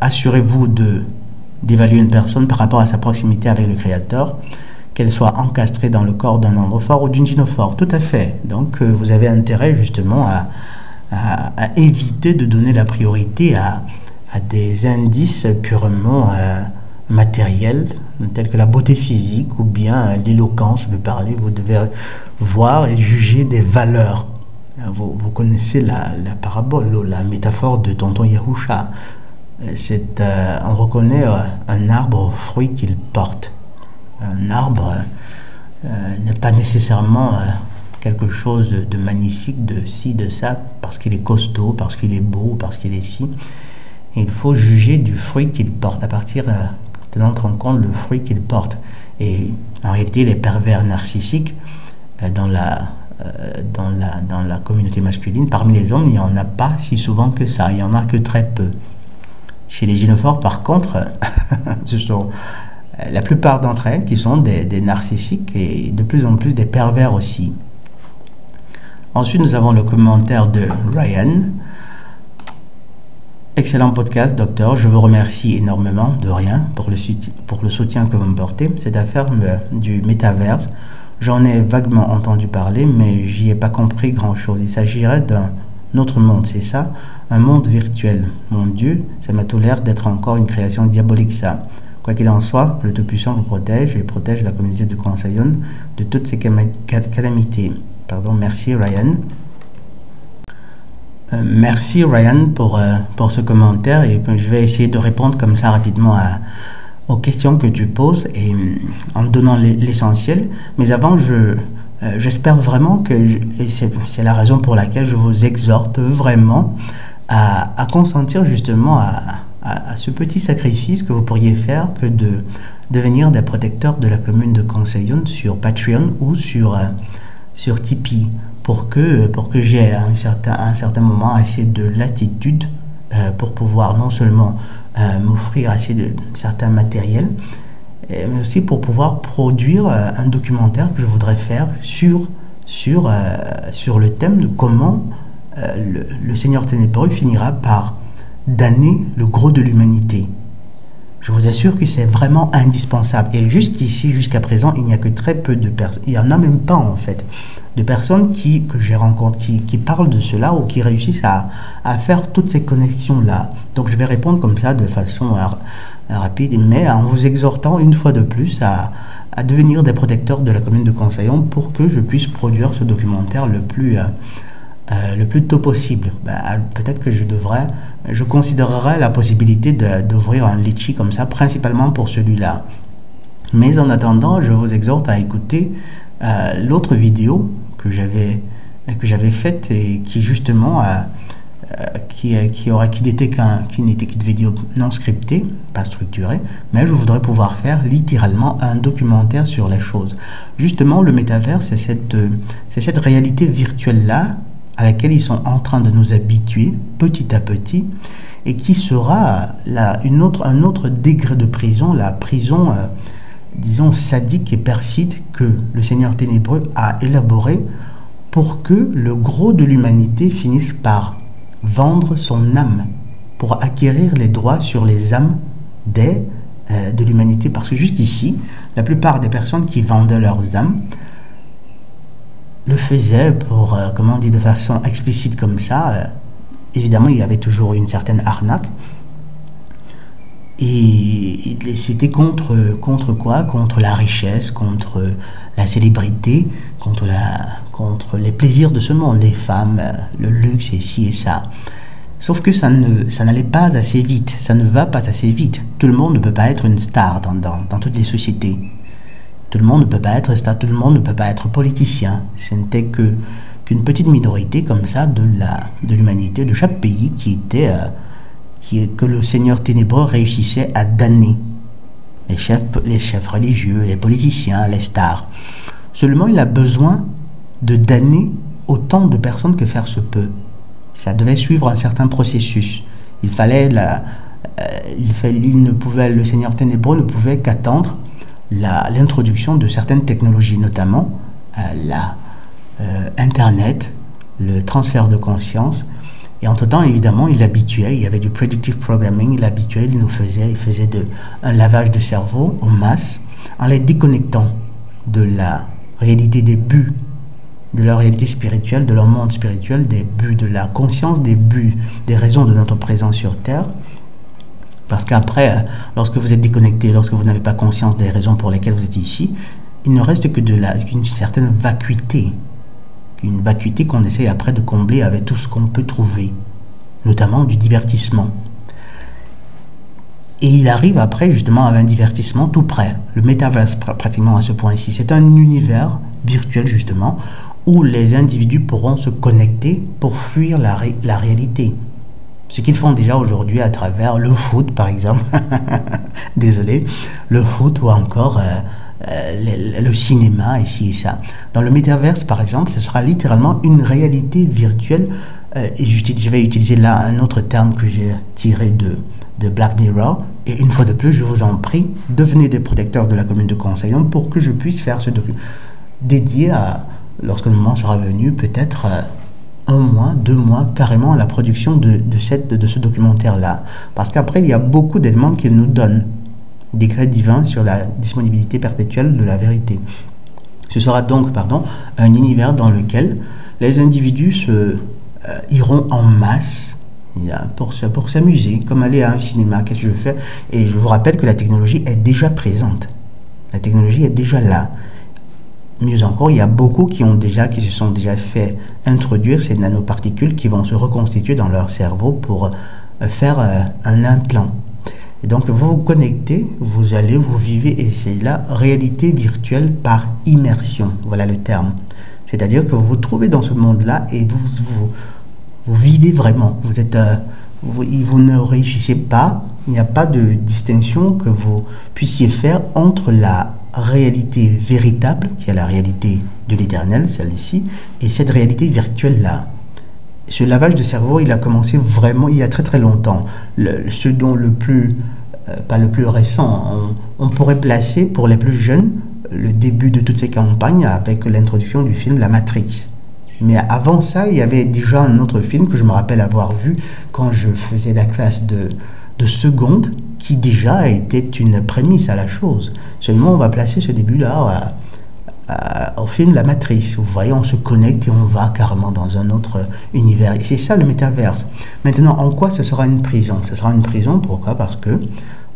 assurez-vous d'évaluer une personne par rapport à sa proximité avec le Créateur, qu'elle soit encastrée dans le corps d'un androphore ou d'une gynophore. Tout à fait. Donc, vous avez intérêt justement à éviter de donner la priorité à des indices purement matériels, tels que la beauté physique ou bien l'éloquence, le parler. Vous devez voir et juger des valeurs. Vous connaissez la parabole, la métaphore de tonton Yahusha. On reconnaît un arbre aux fruits qu'il porte. Un arbre n'est pas nécessairement quelque chose de magnifique, de ci, de ça, parce qu'il est costaud, parce qu'il est beau, parce qu'il est ci. Et il faut juger du fruit qu'il porte, à partir tenant en compte le fruit qu'il porte. Et en réalité, les pervers narcissiques, dans la communauté masculine, parmi les hommes, il n'y en a pas si souvent que ça, il n'y en a que très peu. Chez les gynophores, par contre, ce sont la plupart d'entre elles qui sont des narcissiques et de plus en plus des pervers aussi. Ensuite, nous avons le commentaire de Ryan. Excellent podcast, docteur. Je vous remercie énormément, de rien, pour le soutien que vous me portez. Cette affaire du métaverse, j'en ai vaguement entendu parler, mais j'y ai pas compris grand-chose. Il s'agirait d'un autre monde, c'est ça? Un monde virtuel. Mon Dieu, ça m'a tout l'air d'être encore une création diabolique, ça. Quoi qu'il en soit, que le Tout-Puissant vous protège et protège la communauté de Conseillon de toutes ces calamités. Pardon, merci Ryan. Merci Ryan pour ce commentaire et je vais essayer de répondre comme ça rapidement aux questions que tu poses et en donnant l'essentiel. Mais avant, j'espère vraiment et c'est la raison pour laquelle je vous exhorte vraiment à consentir justement à ce petit sacrifice que vous pourriez faire que de devenir des protecteurs de la commune de Conseillon sur Patreon ou sur Tipeee pour que j'ai à un certain moment assez de latitude pour pouvoir non seulement m'offrir assez de certains matériels, mais aussi pour pouvoir produire un documentaire que je voudrais faire sur le thème de comment le Seigneur Ténébreux finira par damner le gros de l'humanité. Je vous assure que c'est vraiment indispensable. Et jusqu'ici, jusqu'à présent, il n'y a que très peu de personnes, il n'y en a même pas en fait, de personnes que j'ai rencontrées, qui parlent de cela ou qui réussissent à faire toutes ces connexions-là. Donc je vais répondre comme ça de façon rapide, mais en vous exhortant une fois de plus à devenir des protecteurs de la commune de Conseillon pour que je puisse produire ce documentaire le plus tôt possible. Peut-être que je considérerais la possibilité d'ouvrir un litchi comme ça, principalement pour celui-là. Mais en attendant, je vous exhorte à écouter l'autre vidéo que j'avais faite et qui justement qui n'était qu'une vidéo non scriptée, pas structurée, mais je voudrais pouvoir faire littéralement un documentaire sur les choses. Justement, le métavers, c'est cette réalité virtuelle-là à laquelle ils sont en train de nous habituer petit à petit et qui sera un autre degré de prison, la prison, disons, sadique et perfide que le Seigneur Ténébreux a élaboré pour que le gros de l'humanité finisse par vendre son âme pour acquérir les droits sur les âmes de l'humanité. Parce que jusqu'ici, la plupart des personnes qui vendaient leurs âmes le faisaient comment on dit, de façon explicite comme ça. Évidemment, il y avait toujours une certaine arnaque. Et c'était contre quoi? Contre la richesse, contre la célébrité, contre les plaisirs de ce monde, les femmes, le luxe et ci et ça. Sauf que ça n'allait pas assez vite, ça ne va pas assez vite. Tout le monde ne peut pas être une star dans toutes les sociétés. Tout le monde ne peut pas être star, tout le monde ne peut pas être politicien. Ce n'était qu'une petite minorité comme ça de l'humanité, de chaque pays que le Seigneur Ténébreux réussissait à damner. Les chefs religieux, les politiciens, les stars. Seulement, il a besoin de damner autant de personnes que faire se peut. Ça devait suivre un certain processus. Le Seigneur Ténébreux ne pouvait qu'attendre l'introduction de certaines technologies, notamment Internet, le transfert de conscience. Et entre-temps, évidemment, il habituait, il y avait du predictive programming, il faisait un lavage de cerveau en masse, en les déconnectant de la réalité des buts, de leur réalité spirituelle, de leur monde spirituel, des buts, de la conscience des buts, des raisons de notre présence sur Terre. Parce qu'après, lorsque vous êtes déconnecté, lorsque vous n'avez pas conscience des raisons pour lesquelles vous êtes ici, il ne reste que qu'une certaine vacuité. Une vacuité qu'on essaie après de combler avec tout ce qu'on peut trouver, notamment du divertissement. Et il arrive après justement à un divertissement tout près, le métaverse pratiquement à ce point-ci. C'est un univers virtuel justement où les individus pourront se connecter pour fuir la réalité. Ce qu'ils font déjà aujourd'hui à travers le foot par exemple, désolé, le foot ou encore le cinéma, ici et ça. Dans le métaverse, par exemple, ce sera littéralement une réalité virtuelle. Et je vais utiliser là un autre terme que j'ai tiré de Black Mirror. Et une fois de plus, je vous en prie, devenez des protecteurs de la commune de Conseillon pour que je puisse faire ce document dédié lorsque le moment sera venu, peut-être 1 mois, 2 mois, carrément à la production de ce documentaire-là. Parce qu'après, il y a beaucoup d'éléments qu'il nous donne. Décret divin sur la disponibilité perpétuelle de la vérité. Ce sera donc, un univers dans lequel les individus iront en masse pour s'amuser, comme aller à un cinéma. Qu'est-ce que je fais? Et je vous rappelle que la technologie est déjà présente. La technologie est déjà là. Mieux encore, il y a beaucoup qui se sont déjà fait introduire ces nanoparticules qui vont se reconstituer dans leur cerveau pour faire un implant. Et donc vous vous connectez, vous vivez, et c'est la réalité virtuelle par immersion, voilà le terme. C'est-à-dire que vous vous trouvez dans ce monde-là et vous vivez vraiment. Vous ne réussissez pas, il n'y a pas de distinction que vous puissiez faire entre la réalité véritable, qui est la réalité de l'éternel, celle-ci, et cette réalité virtuelle-là. Ce lavage de cerveau, il a commencé vraiment il y a très très longtemps. Ce dont pas le plus récent, on pourrait placer pour les plus jeunes le début de toutes ces campagnes avec l'introduction du film La Matrix. Mais avant ça, il y avait déjà un autre film que je me rappelle avoir vu quand je faisais la classe de seconde, qui déjà était une prémisse à la chose. Seulement, on va placer ce début-là au film La Matrice. Vous voyez, on se connecte et on va carrément dans un autre univers. Et c'est ça le métaverse. Maintenant, en quoi ce sera une prison? Ce sera une prison, pourquoi? Parce que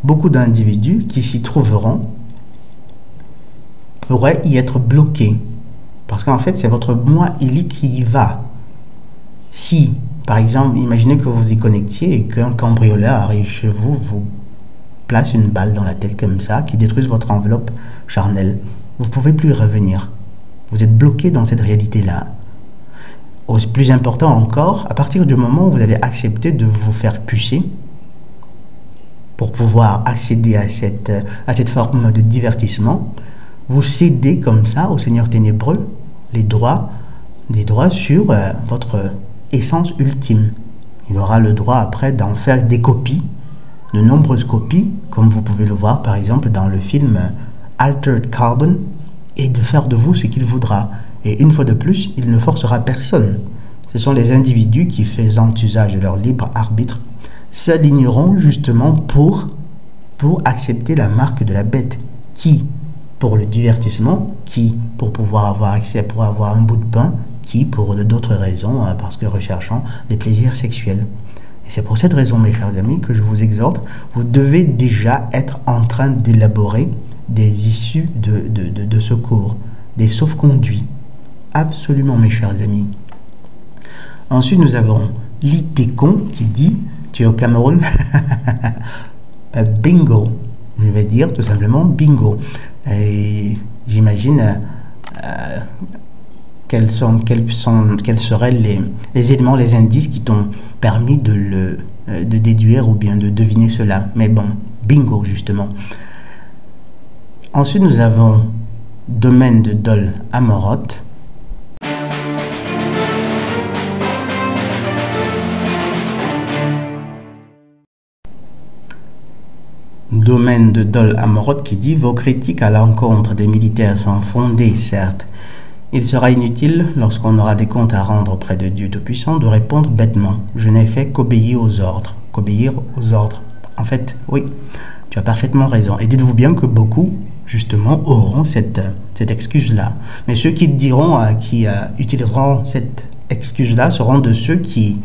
beaucoup d'individus qui s'y trouveront pourraient y être bloqués. Parce qu'en fait, c'est votre moi éli qui y va. Si, par exemple, imaginez que vous y connectiez et qu'un cambrioleur arrive chez vous, vous place une balle dans la tête comme ça, qui détruise votre enveloppe charnelle. Vous ne pouvez plus y revenir. Vous êtes bloqué dans cette réalité-là. Plus important encore, à partir du moment où vous avez accepté de vous faire pucer pour pouvoir accéder à cette forme de divertissement, vous cédez comme ça au Seigneur ténébreux des droits sur votre essence ultime. Il aura le droit après d'en faire des copies, de nombreuses copies, comme vous pouvez le voir par exemple dans le film Altered Carbon, et de faire de vous ce qu'il voudra. Et une fois de plus, il ne forcera personne. Ce sont les individus qui, faisant usage de leur libre arbitre, s'aligneront justement pour accepter la marque de la bête. Qui pour le divertissement, qui pour pouvoir avoir accès, pour avoir un bout de pain, qui pour d'autres raisons, parce que recherchant des plaisirs sexuels. Et c'est pour cette raison, mes chers amis, que je vous exhorte, vous devez déjà être en train d'élaborer des issues de secours, des sauf-conduits. Absolument, mes chers amis. Ensuite, nous avons l'Itécon qui dit, tu es au Cameroun, bingo. Je vais dire tout simplement bingo. Et j'imagine quels seraient les éléments, les indices qui t'ont permis de déduire ou bien de deviner cela. Mais bon, bingo justement. Ensuite, nous avons domaine de Dol Amorot. Domaine de Dol Amorot qui dit « Vos critiques à l'encontre des militaires sont fondées, certes. Il sera inutile, lorsqu'on aura des comptes à rendre auprès de Dieu Tout-Puissant, de répondre bêtement. Je n'ai fait qu'obéir aux ordres. » Qu'obéir aux ordres. En fait, oui, tu as parfaitement raison. Et dites-vous bien que beaucoup, justement, auront cette excuse-là. Mais ceux qui diront, qui utiliseront cette excuse-là seront de ceux qui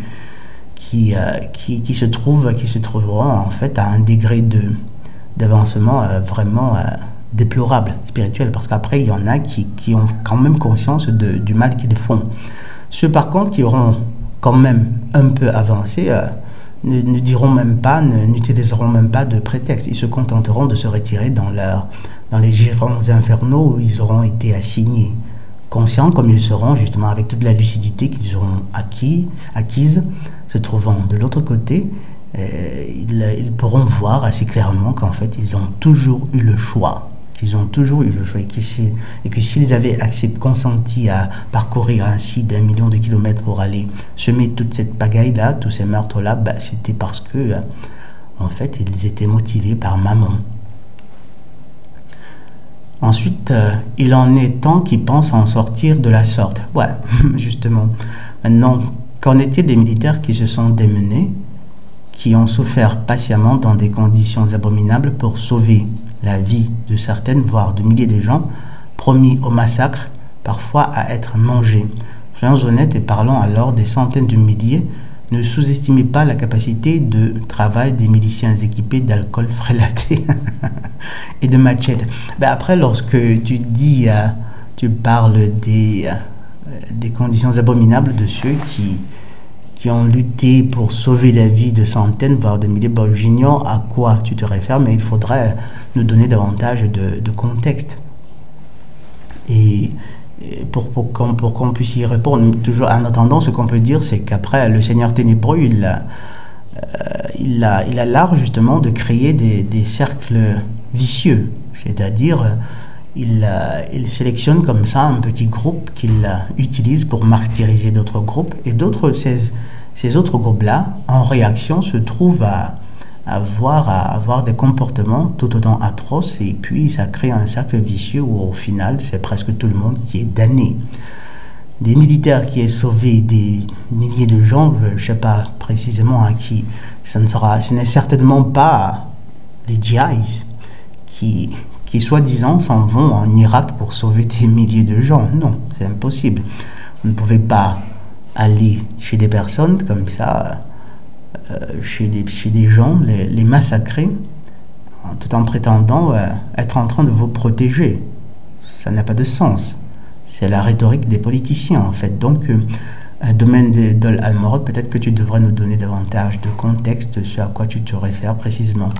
se trouveront en fait à un degré d'avancement vraiment déplorable, spirituel, parce qu'après il y en a qui ont quand même conscience du mal qu'ils font. Ceux par contre qui auront quand même un peu avancé ne diront même pas, n'utiliseront même pas de prétexte. Ils se contenteront de se retirer dans les girons infernaux où ils auront été assignés, conscients comme ils seront justement avec toute la lucidité qu'ils auront acquise, se trouvant de l'autre côté. Ils pourront voir assez clairement qu'en fait ils ont toujours eu le choix, et que s'ils avaient consenti à parcourir ainsi d'1 million de kilomètres pour aller semer toute cette pagaille-là, tous ces meurtres-là, c'était parce que en fait ils étaient motivés par maman. Ensuite, il en est temps qui pensent en sortir de la sorte. Ouais, justement. Maintenant, qu'en est-il des militaires qui se sont démenés, qui ont souffert patiemment dans des conditions abominables pour sauver la vie de certaines, voire de milliers de gens, promis au massacre, parfois à être mangés? Soyons honnêtes et parlons alors des centaines de milliers. Ne sous-estimez pas la capacité de travail des miliciens équipés d'alcool frélaté et de machettes. Après, lorsque tu dis tu parles des conditions abominables de ceux qui ont lutté pour sauver la vie de centaines, voire de milliers. Bon, j'ignore à quoi tu te réfères, mais il faudrait nous donner davantage de contexte. Et pour qu'on puisse y répondre, toujours en attendant, ce qu'on peut dire, c'est qu'après, le Seigneur ténébreux, il a l'art justement de créer des cercles vicieux, c'est-à-dire il sélectionne comme ça un petit groupe qu'il utilise pour martyriser d'autres groupes, et ces autres groupes-là, en réaction, se trouvent à avoir des comportements tout autant atroces, et puis ça crée un cercle vicieux où au final c'est presque tout le monde qui est damné. Des militaires qui aient sauvé des milliers de gens, je ne sais pas précisément à qui, ce n'est certainement pas les djihadistes qui soi-disant s'en vont en Irak pour sauver des milliers de gens. Non, c'est impossible. Vous ne pouvez pas aller chez des personnes comme ça, chez des gens, les massacrer, tout en prétendant être en train de vous protéger. Ça n'a pas de sens. C'est la rhétorique des politiciens, en fait. Donc, domaine de Dol Amorot, peut-être que tu devrais nous donner davantage de contexte sur à quoi tu te réfères précisément.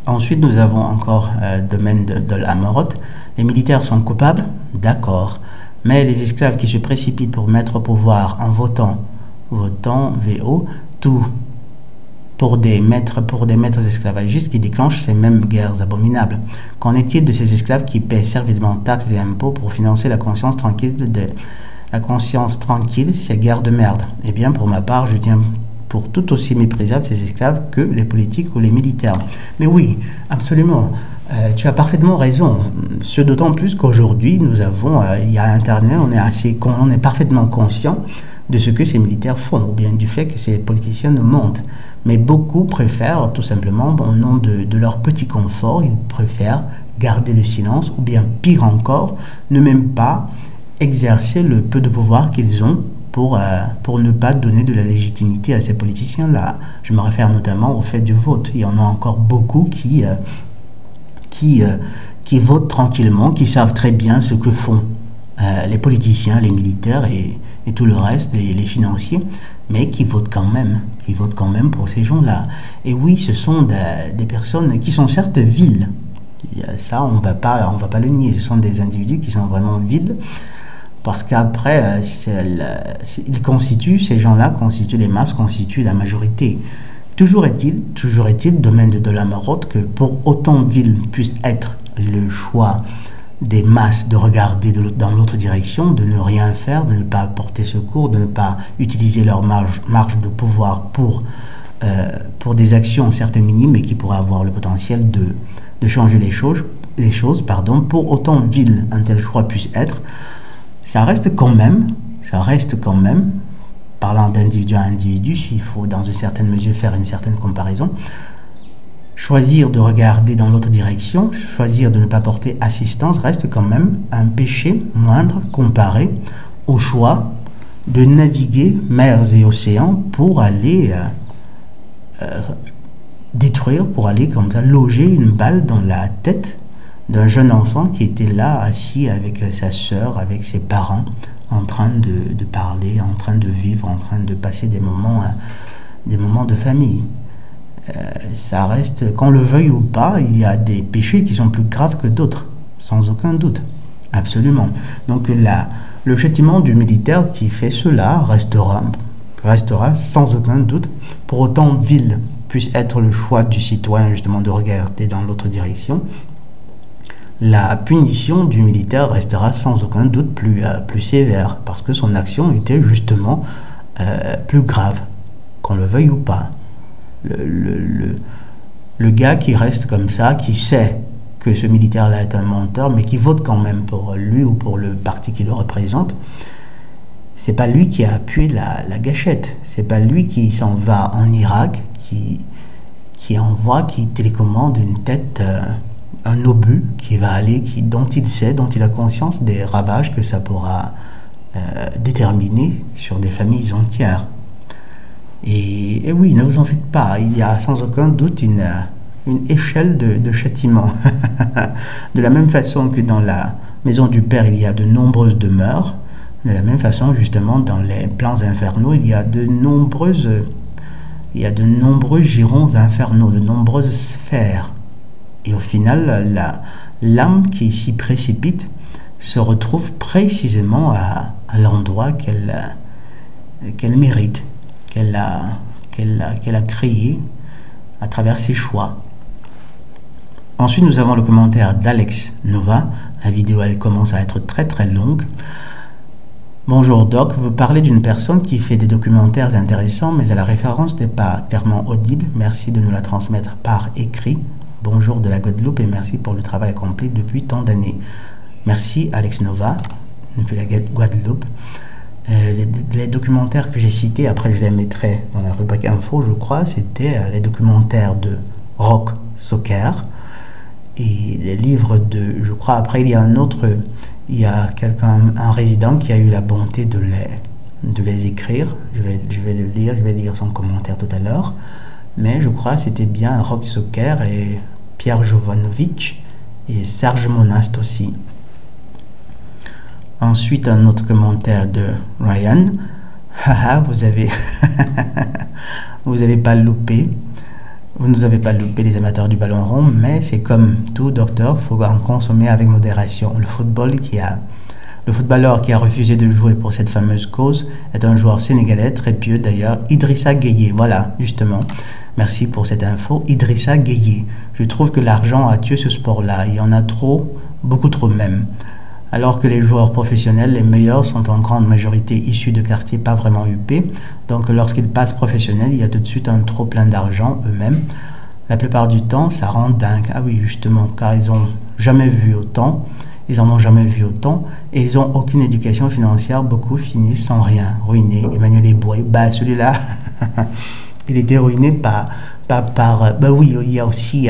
Ensuite, nous avons encore domaine de Dol Amorot. Les militaires sont coupables, d'accord. Mais les esclaves qui se précipitent pour mettre au pouvoir en votant VO, tout pour des maîtres esclavagistes qui déclenchent ces mêmes guerres abominables. Qu'en est-il de ces esclaves qui paient servilement taxes et impôts pour financer la conscience tranquille, ces guerres de merde? Eh bien, pour ma part, je tiens pour tout aussi méprisable ces esclaves que les politiques ou les militaires. Mais oui, absolument. Tu as parfaitement raison. Ce d'autant plus qu'aujourd'hui, nous avons, il y a Internet, on est parfaitement conscient de ce que ces militaires font, ou bien du fait que ces politiciens nous mentent. Mais beaucoup préfèrent, tout simplement, au nom de leur petit confort, ils préfèrent garder le silence, ou bien pire encore, ne même pas exercer le peu de pouvoir qu'ils ont pour ne pas donner de la légitimité à ces politiciens-là. Je me réfère notamment au fait du vote. Il y en a encore beaucoup qui votent tranquillement, qui savent très bien ce que font les politiciens, les militaires et tout le reste, les financiers, mais qui votent quand même pour ces gens-là. Et oui, ce sont des personnes qui sont certes viles. Ça, on va pas le nier. Ce sont des individus qui sont vraiment viles, parce qu'après, ces gens-là constituent les masses, constituent la majorité. Toujours est-il, domaine de Dol Amorot, que pour autant vil puisse être le choix des masses de regarder dans l'autre direction, de ne rien faire, de ne pas porter secours, de ne pas utiliser leur marge de pouvoir pour des actions certes minimes, mais qui pourraient avoir le potentiel de changer les choses, pour autant vil un tel choix puisse être, ça reste quand même, parlant d'individu à individu, il faut dans une certaine mesure faire une certaine comparaison, choisir de regarder dans l'autre direction, choisir de ne pas porter assistance reste quand même un péché moindre comparé au choix de naviguer mers et océans pour aller détruire, pour aller comme ça loger une balle dans la tête d'un jeune enfant qui était là assis avec sa sœur, avec ses parents, en train de parler, en train de vivre, en train de passer des moments de famille. Ça reste, qu'on le veuille ou pas, il y a des péchés qui sont plus graves que d'autres, sans aucun doute, absolument. Donc le châtiment du militaire qui fait cela restera sans aucun doute, pour autant vil puisse être le choix du citoyen justement de regarder dans l'autre direction. La punition du militaire restera sans aucun doute plus sévère, parce que son action était justement plus grave, qu'on le veuille ou pas. Le gars qui reste comme ça, qui sait que ce militaire-là est un menteur, mais qui vote quand même pour lui ou pour le parti qui le représente, c'est pas lui qui a appuyé la gâchette, c'est pas lui qui s'en va en Irak, qui télécommande une tête, un obus qui va aller, dont il a conscience des ravages que ça pourra déterminer sur des familles entières. Et oui, ne vous en faites pas, il y a sans aucun doute une échelle de châtiment. De la même façon que dans maison du Père, il y a de nombreuses demeures. De la même façon, justement, dans les plans infernaux, il y a de nombreux girons infernaux, de nombreuses sphères. Et au final, l'âme qui s'y précipite se retrouve précisément à l'endroit qu'elle mérite, qu'elle a créé à travers ses choix. Ensuite, nous avons le commentaire d'Alex Nova. La vidéo, elle commence à être très très longue. Bonjour Doc, vous parlez d'une personne qui fait des documentaires intéressants, mais la référence n'est pas clairement audible. Merci de nous la transmettre par écrit. Bonjour de la Guadeloupe et merci pour le travail accompli depuis tant d'années. Merci Alex Nova, depuis la Guadeloupe. Les documentaires que j'ai cités, après je les mettrai dans la rubrique info, je crois, c'était les documentaires de Rock Soccer et les livres de, je crois, après il y a un résident qui a eu la bonté de les écrire. Je vais lire son commentaire tout à l'heure, mais je crois que c'était bien Rock Soccer et Pierre Jovanovic et Serge Monast aussi. Ensuite, un autre commentaire de Ryan. Haha, vous avez pas loupé. Vous ne nous avez pas loupé, les amateurs du ballon rond, mais c'est comme tout docteur, il faut en consommer avec modération. Le footballeur qui a refusé de jouer pour cette fameuse cause est un joueur sénégalais, très pieux d'ailleurs, Idrissa Gueye. Voilà, justement. Merci pour cette info. Idrissa Gueye. Je trouve que l'argent a tué ce sport-là. Il y en a trop, beaucoup trop même. Alors que les joueurs professionnels, les meilleurs, sont en grande majorité issus de quartiers pas vraiment huppés. Donc lorsqu'ils passent professionnels, il y a tout de suite un trop plein d'argent eux-mêmes. La plupart du temps, ça rend dingue. Ah oui, justement, car ils n'ont jamais vu autant. Ils en ont jamais vu autant. Et ils n'ont aucune éducation financière. Beaucoup finissent sans rien, ruinés. Emmanuel Eboué, celui-là, il était ruiné par... oui, il y a aussi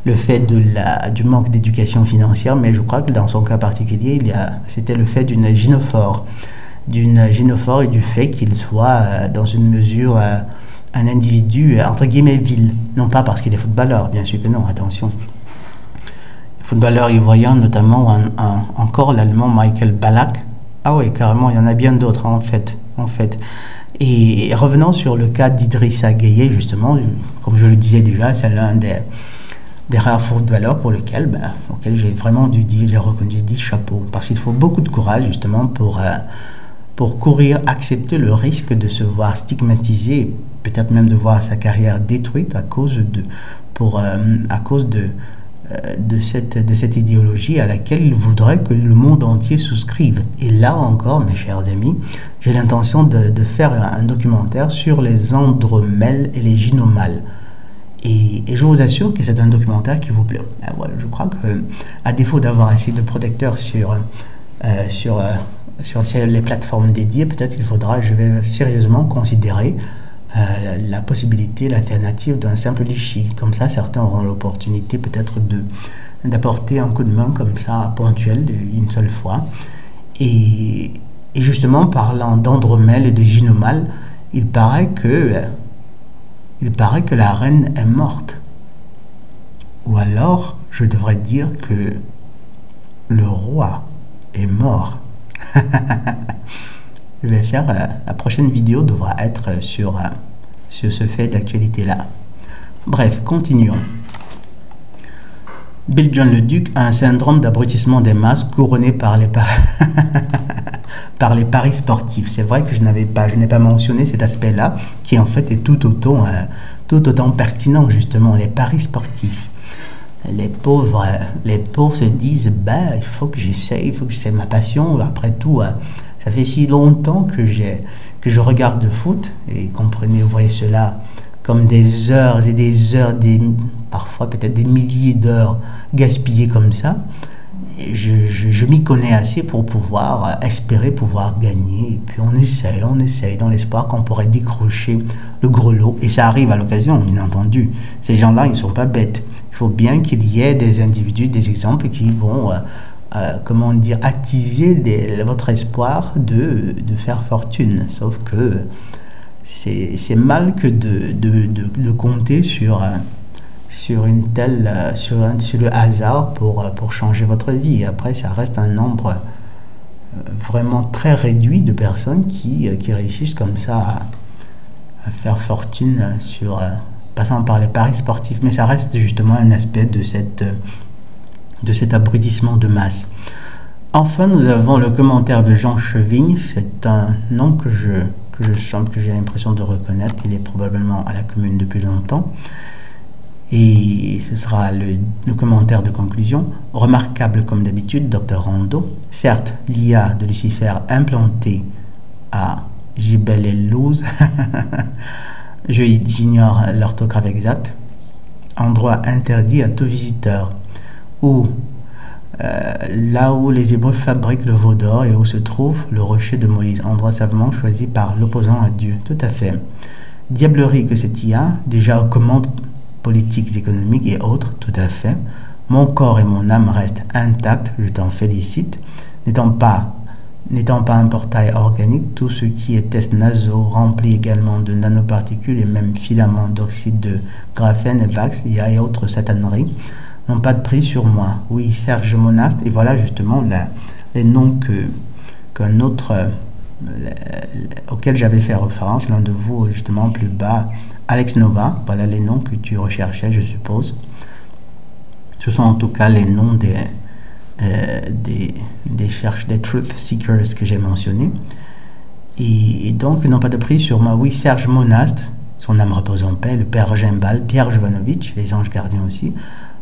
le fait du manque d'éducation financière, mais je crois que dans son cas particulier, c'était le fait d'une gynophore et du fait qu'il soit dans une mesure un individu entre guillemets vil, non pas parce qu'il est footballeur, bien sûr que non, attention. Footballeur ivoirien, notamment encore l'allemand Michael Ballack. Ah oui, carrément, il y en a bien d'autres en fait. Et revenant sur le cas d'Idrissa Gueye, justement, comme je le disais déjà, c'est l'un des rares footballeurs auquel j'ai vraiment j'ai dit chapeau. Parce qu'il faut beaucoup de courage, justement, pour courir, accepter le risque de se voir stigmatisé, peut-être même de voir sa carrière détruite à cause de cette idéologie à laquelle il voudrait que le monde entier souscrive. Et là encore, mes chers amis, j'ai l'intention de faire un documentaire sur les andromèles et les gynomales. Et je vous assure que c'est un documentaire qui vous plaît. Voilà, je crois que, à défaut d'avoir assez de protecteurs sur les plateformes dédiées, peut-être je vais sérieusement considérer la possibilité, l'alternative d'un simple litchi. Comme ça, certains auront l'opportunité peut-être d'apporter un coup de main comme ça, ponctuel, une seule fois. Et justement, parlant d'andromèles et de gynomales, il paraît que la reine est morte. Ou alors, je devrais dire que le roi est mort. Je vais faire, la prochaine vidéo devra être sur ce fait d'actualité-là. Bref, continuons. Bill John le Duc a un syndrome d'abrutissement des masses couronné par les paris sportifs. C'est vrai que je n'ai pas mentionné cet aspect-là, qui en fait est tout autant pertinent, justement, les paris sportifs. Les pauvres se disent, il faut que j'essaye, ma passion, après tout... ça fait si longtemps que je regarde le foot, et comprenez, vous voyez cela comme des heures et des heures, parfois peut-être des milliers d'heures gaspillées comme ça. Et je m'y connais assez pour pouvoir espérer pouvoir gagner. Et puis on essaye dans l'espoir qu'on pourrait décrocher le gros lot. Et ça arrive à l'occasion, bien entendu. Ces gens-là, ils ne sont pas bêtes. Il faut bien qu'il y ait des individus, des exemples qui vont... attiser votre espoir de faire fortune. Sauf que c'est mal que de compter sur sur le hasard pour changer votre vie. Après, ça reste un nombre vraiment très réduit de personnes qui réussissent comme ça à faire fortune passant par les paris sportifs. Mais ça reste justement un aspect de cet abrutissement de masse. Enfin, nous avons le commentaire de Jean Chevigne. C'est un nom que j'ai l'impression de reconnaître. Il est probablement à la commune depuis longtemps. Et ce sera le commentaire de conclusion. Remarquable comme d'habitude, Dr Rondeau. Certes, l'IA de Lucifer implantée à Jebel el-Louz, j'ignore l'orthographe exacte, endroit interdit à tout visiteur, là où les Hébreux fabriquent le veau d'or et où se trouve le rocher de Moïse, endroit savamment choisi par l'opposant à Dieu. Tout à fait. Diablerie que cette IA, déjà aux commandes politiques, économiques et autres, tout à fait. Mon corps et mon âme restent intacts, je t'en félicite. N'étant pas un portail organique, tout ce qui est tests nasaux, rempli également de nanoparticules et même filaments d'oxyde de graphène, Vax, IA et autres sataneries, n'ont pas de prix sur moi. Oui, Serge Monast, et voilà justement les noms auxquels j'avais fait référence, l'un de vous justement plus bas, Alex Nova, voilà les noms que tu recherchais, je suppose. Ce sont en tout cas les noms des truth seekers que j'ai mentionnés. Et donc, n'ont pas de prix sur moi. Oui, Serge Monast, son âme repose en paix, le père Gimbal, Pierre Jovanovic, les anges gardiens aussi,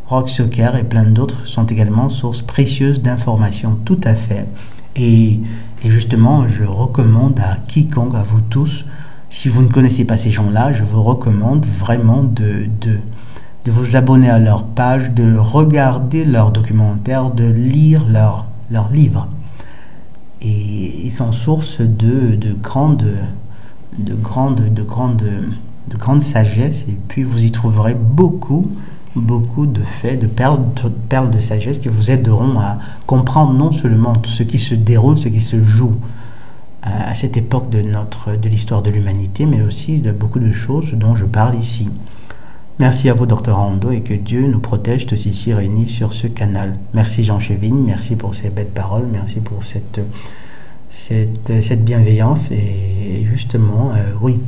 Rock Soker et plein d'autres sont également sources précieuses d'informations, tout à fait. Et justement, je recommande à quiconque, à vous tous, si vous ne connaissez pas ces gens-là, je vous recommande vraiment de vous abonner à leur page, de regarder leurs documentaires, de lire leurs livres. Et ils sont source de grande sagesse, et puis vous y trouverez beaucoup de faits, de perles de sagesse qui vous aideront à comprendre non seulement ce qui se déroule, ce qui se joue à cette époque de l'histoire de l'humanité, mais aussi de beaucoup de choses dont je parle ici. Merci à vous, Dr Rondeau, et que Dieu nous protège tous ici réunis sur ce canal. Merci Jean Chevigne, merci pour ces belles paroles, merci pour cette bienveillance. Et justement, oui,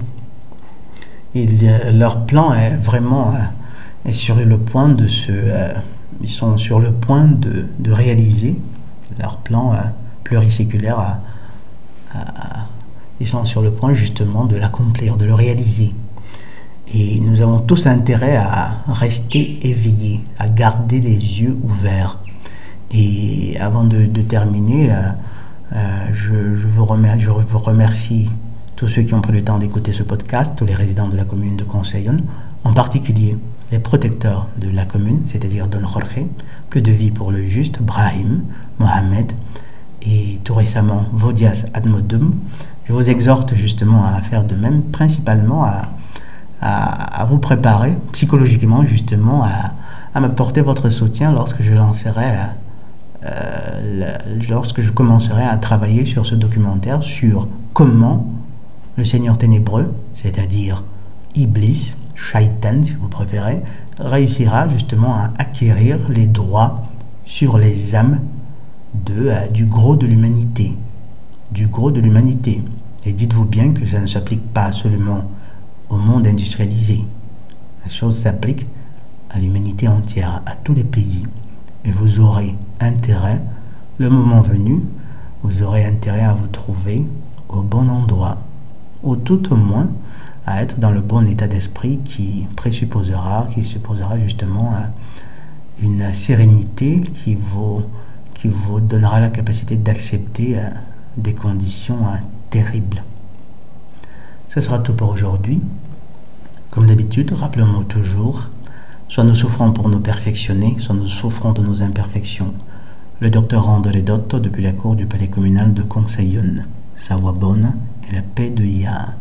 leur plan est vraiment est sur le point de ils sont sur le point de réaliser leur plan pluriséculaire. Ils sont sur le point justement de l'accomplir, de le réaliser. Et nous avons tous intérêt à rester éveillés, à garder les yeux ouverts. Et avant de terminer, je vous remercie tous ceux qui ont pris le temps d'écouter ce podcast, tous les résidents de la commune de Conseillon, en particulier les protecteurs de la commune, c'est-à-dire Don Jorge, Plus de vie pour le juste, Brahim, Mohamed, et tout récemment Vodias Admodum. Je vous exhorte justement à faire de même, principalement à vous préparer psychologiquement justement à m'apporter votre soutien lorsque je commencerai à travailler sur ce documentaire sur comment le Seigneur ténébreux, c'est-à-dire Iblis, Shaitan si vous préférez, réussira justement à acquérir les droits sur les âmes du gros de l'humanité. Et dites-vous bien que ça ne s'applique pas seulement au monde industrialisé. La chose s'applique à l'humanité entière, à tous les pays. Et vous aurez intérêt, le moment venu, vous aurez intérêt à vous trouver au bon endroit, ou tout au moins à être dans le bon état d'esprit qui supposera justement une sérénité qui vous donnera la capacité d'accepter des conditions terribles. Ce sera tout pour aujourd'hui. Comme d'habitude, rappelons-nous toujours, soit nous souffrons pour nous perfectionner, soit nous souffrons de nos imperfections. Le docteur Rondeau Redotto depuis la cour du palais communal de Conseillon. Sawabona et la paix de Yah.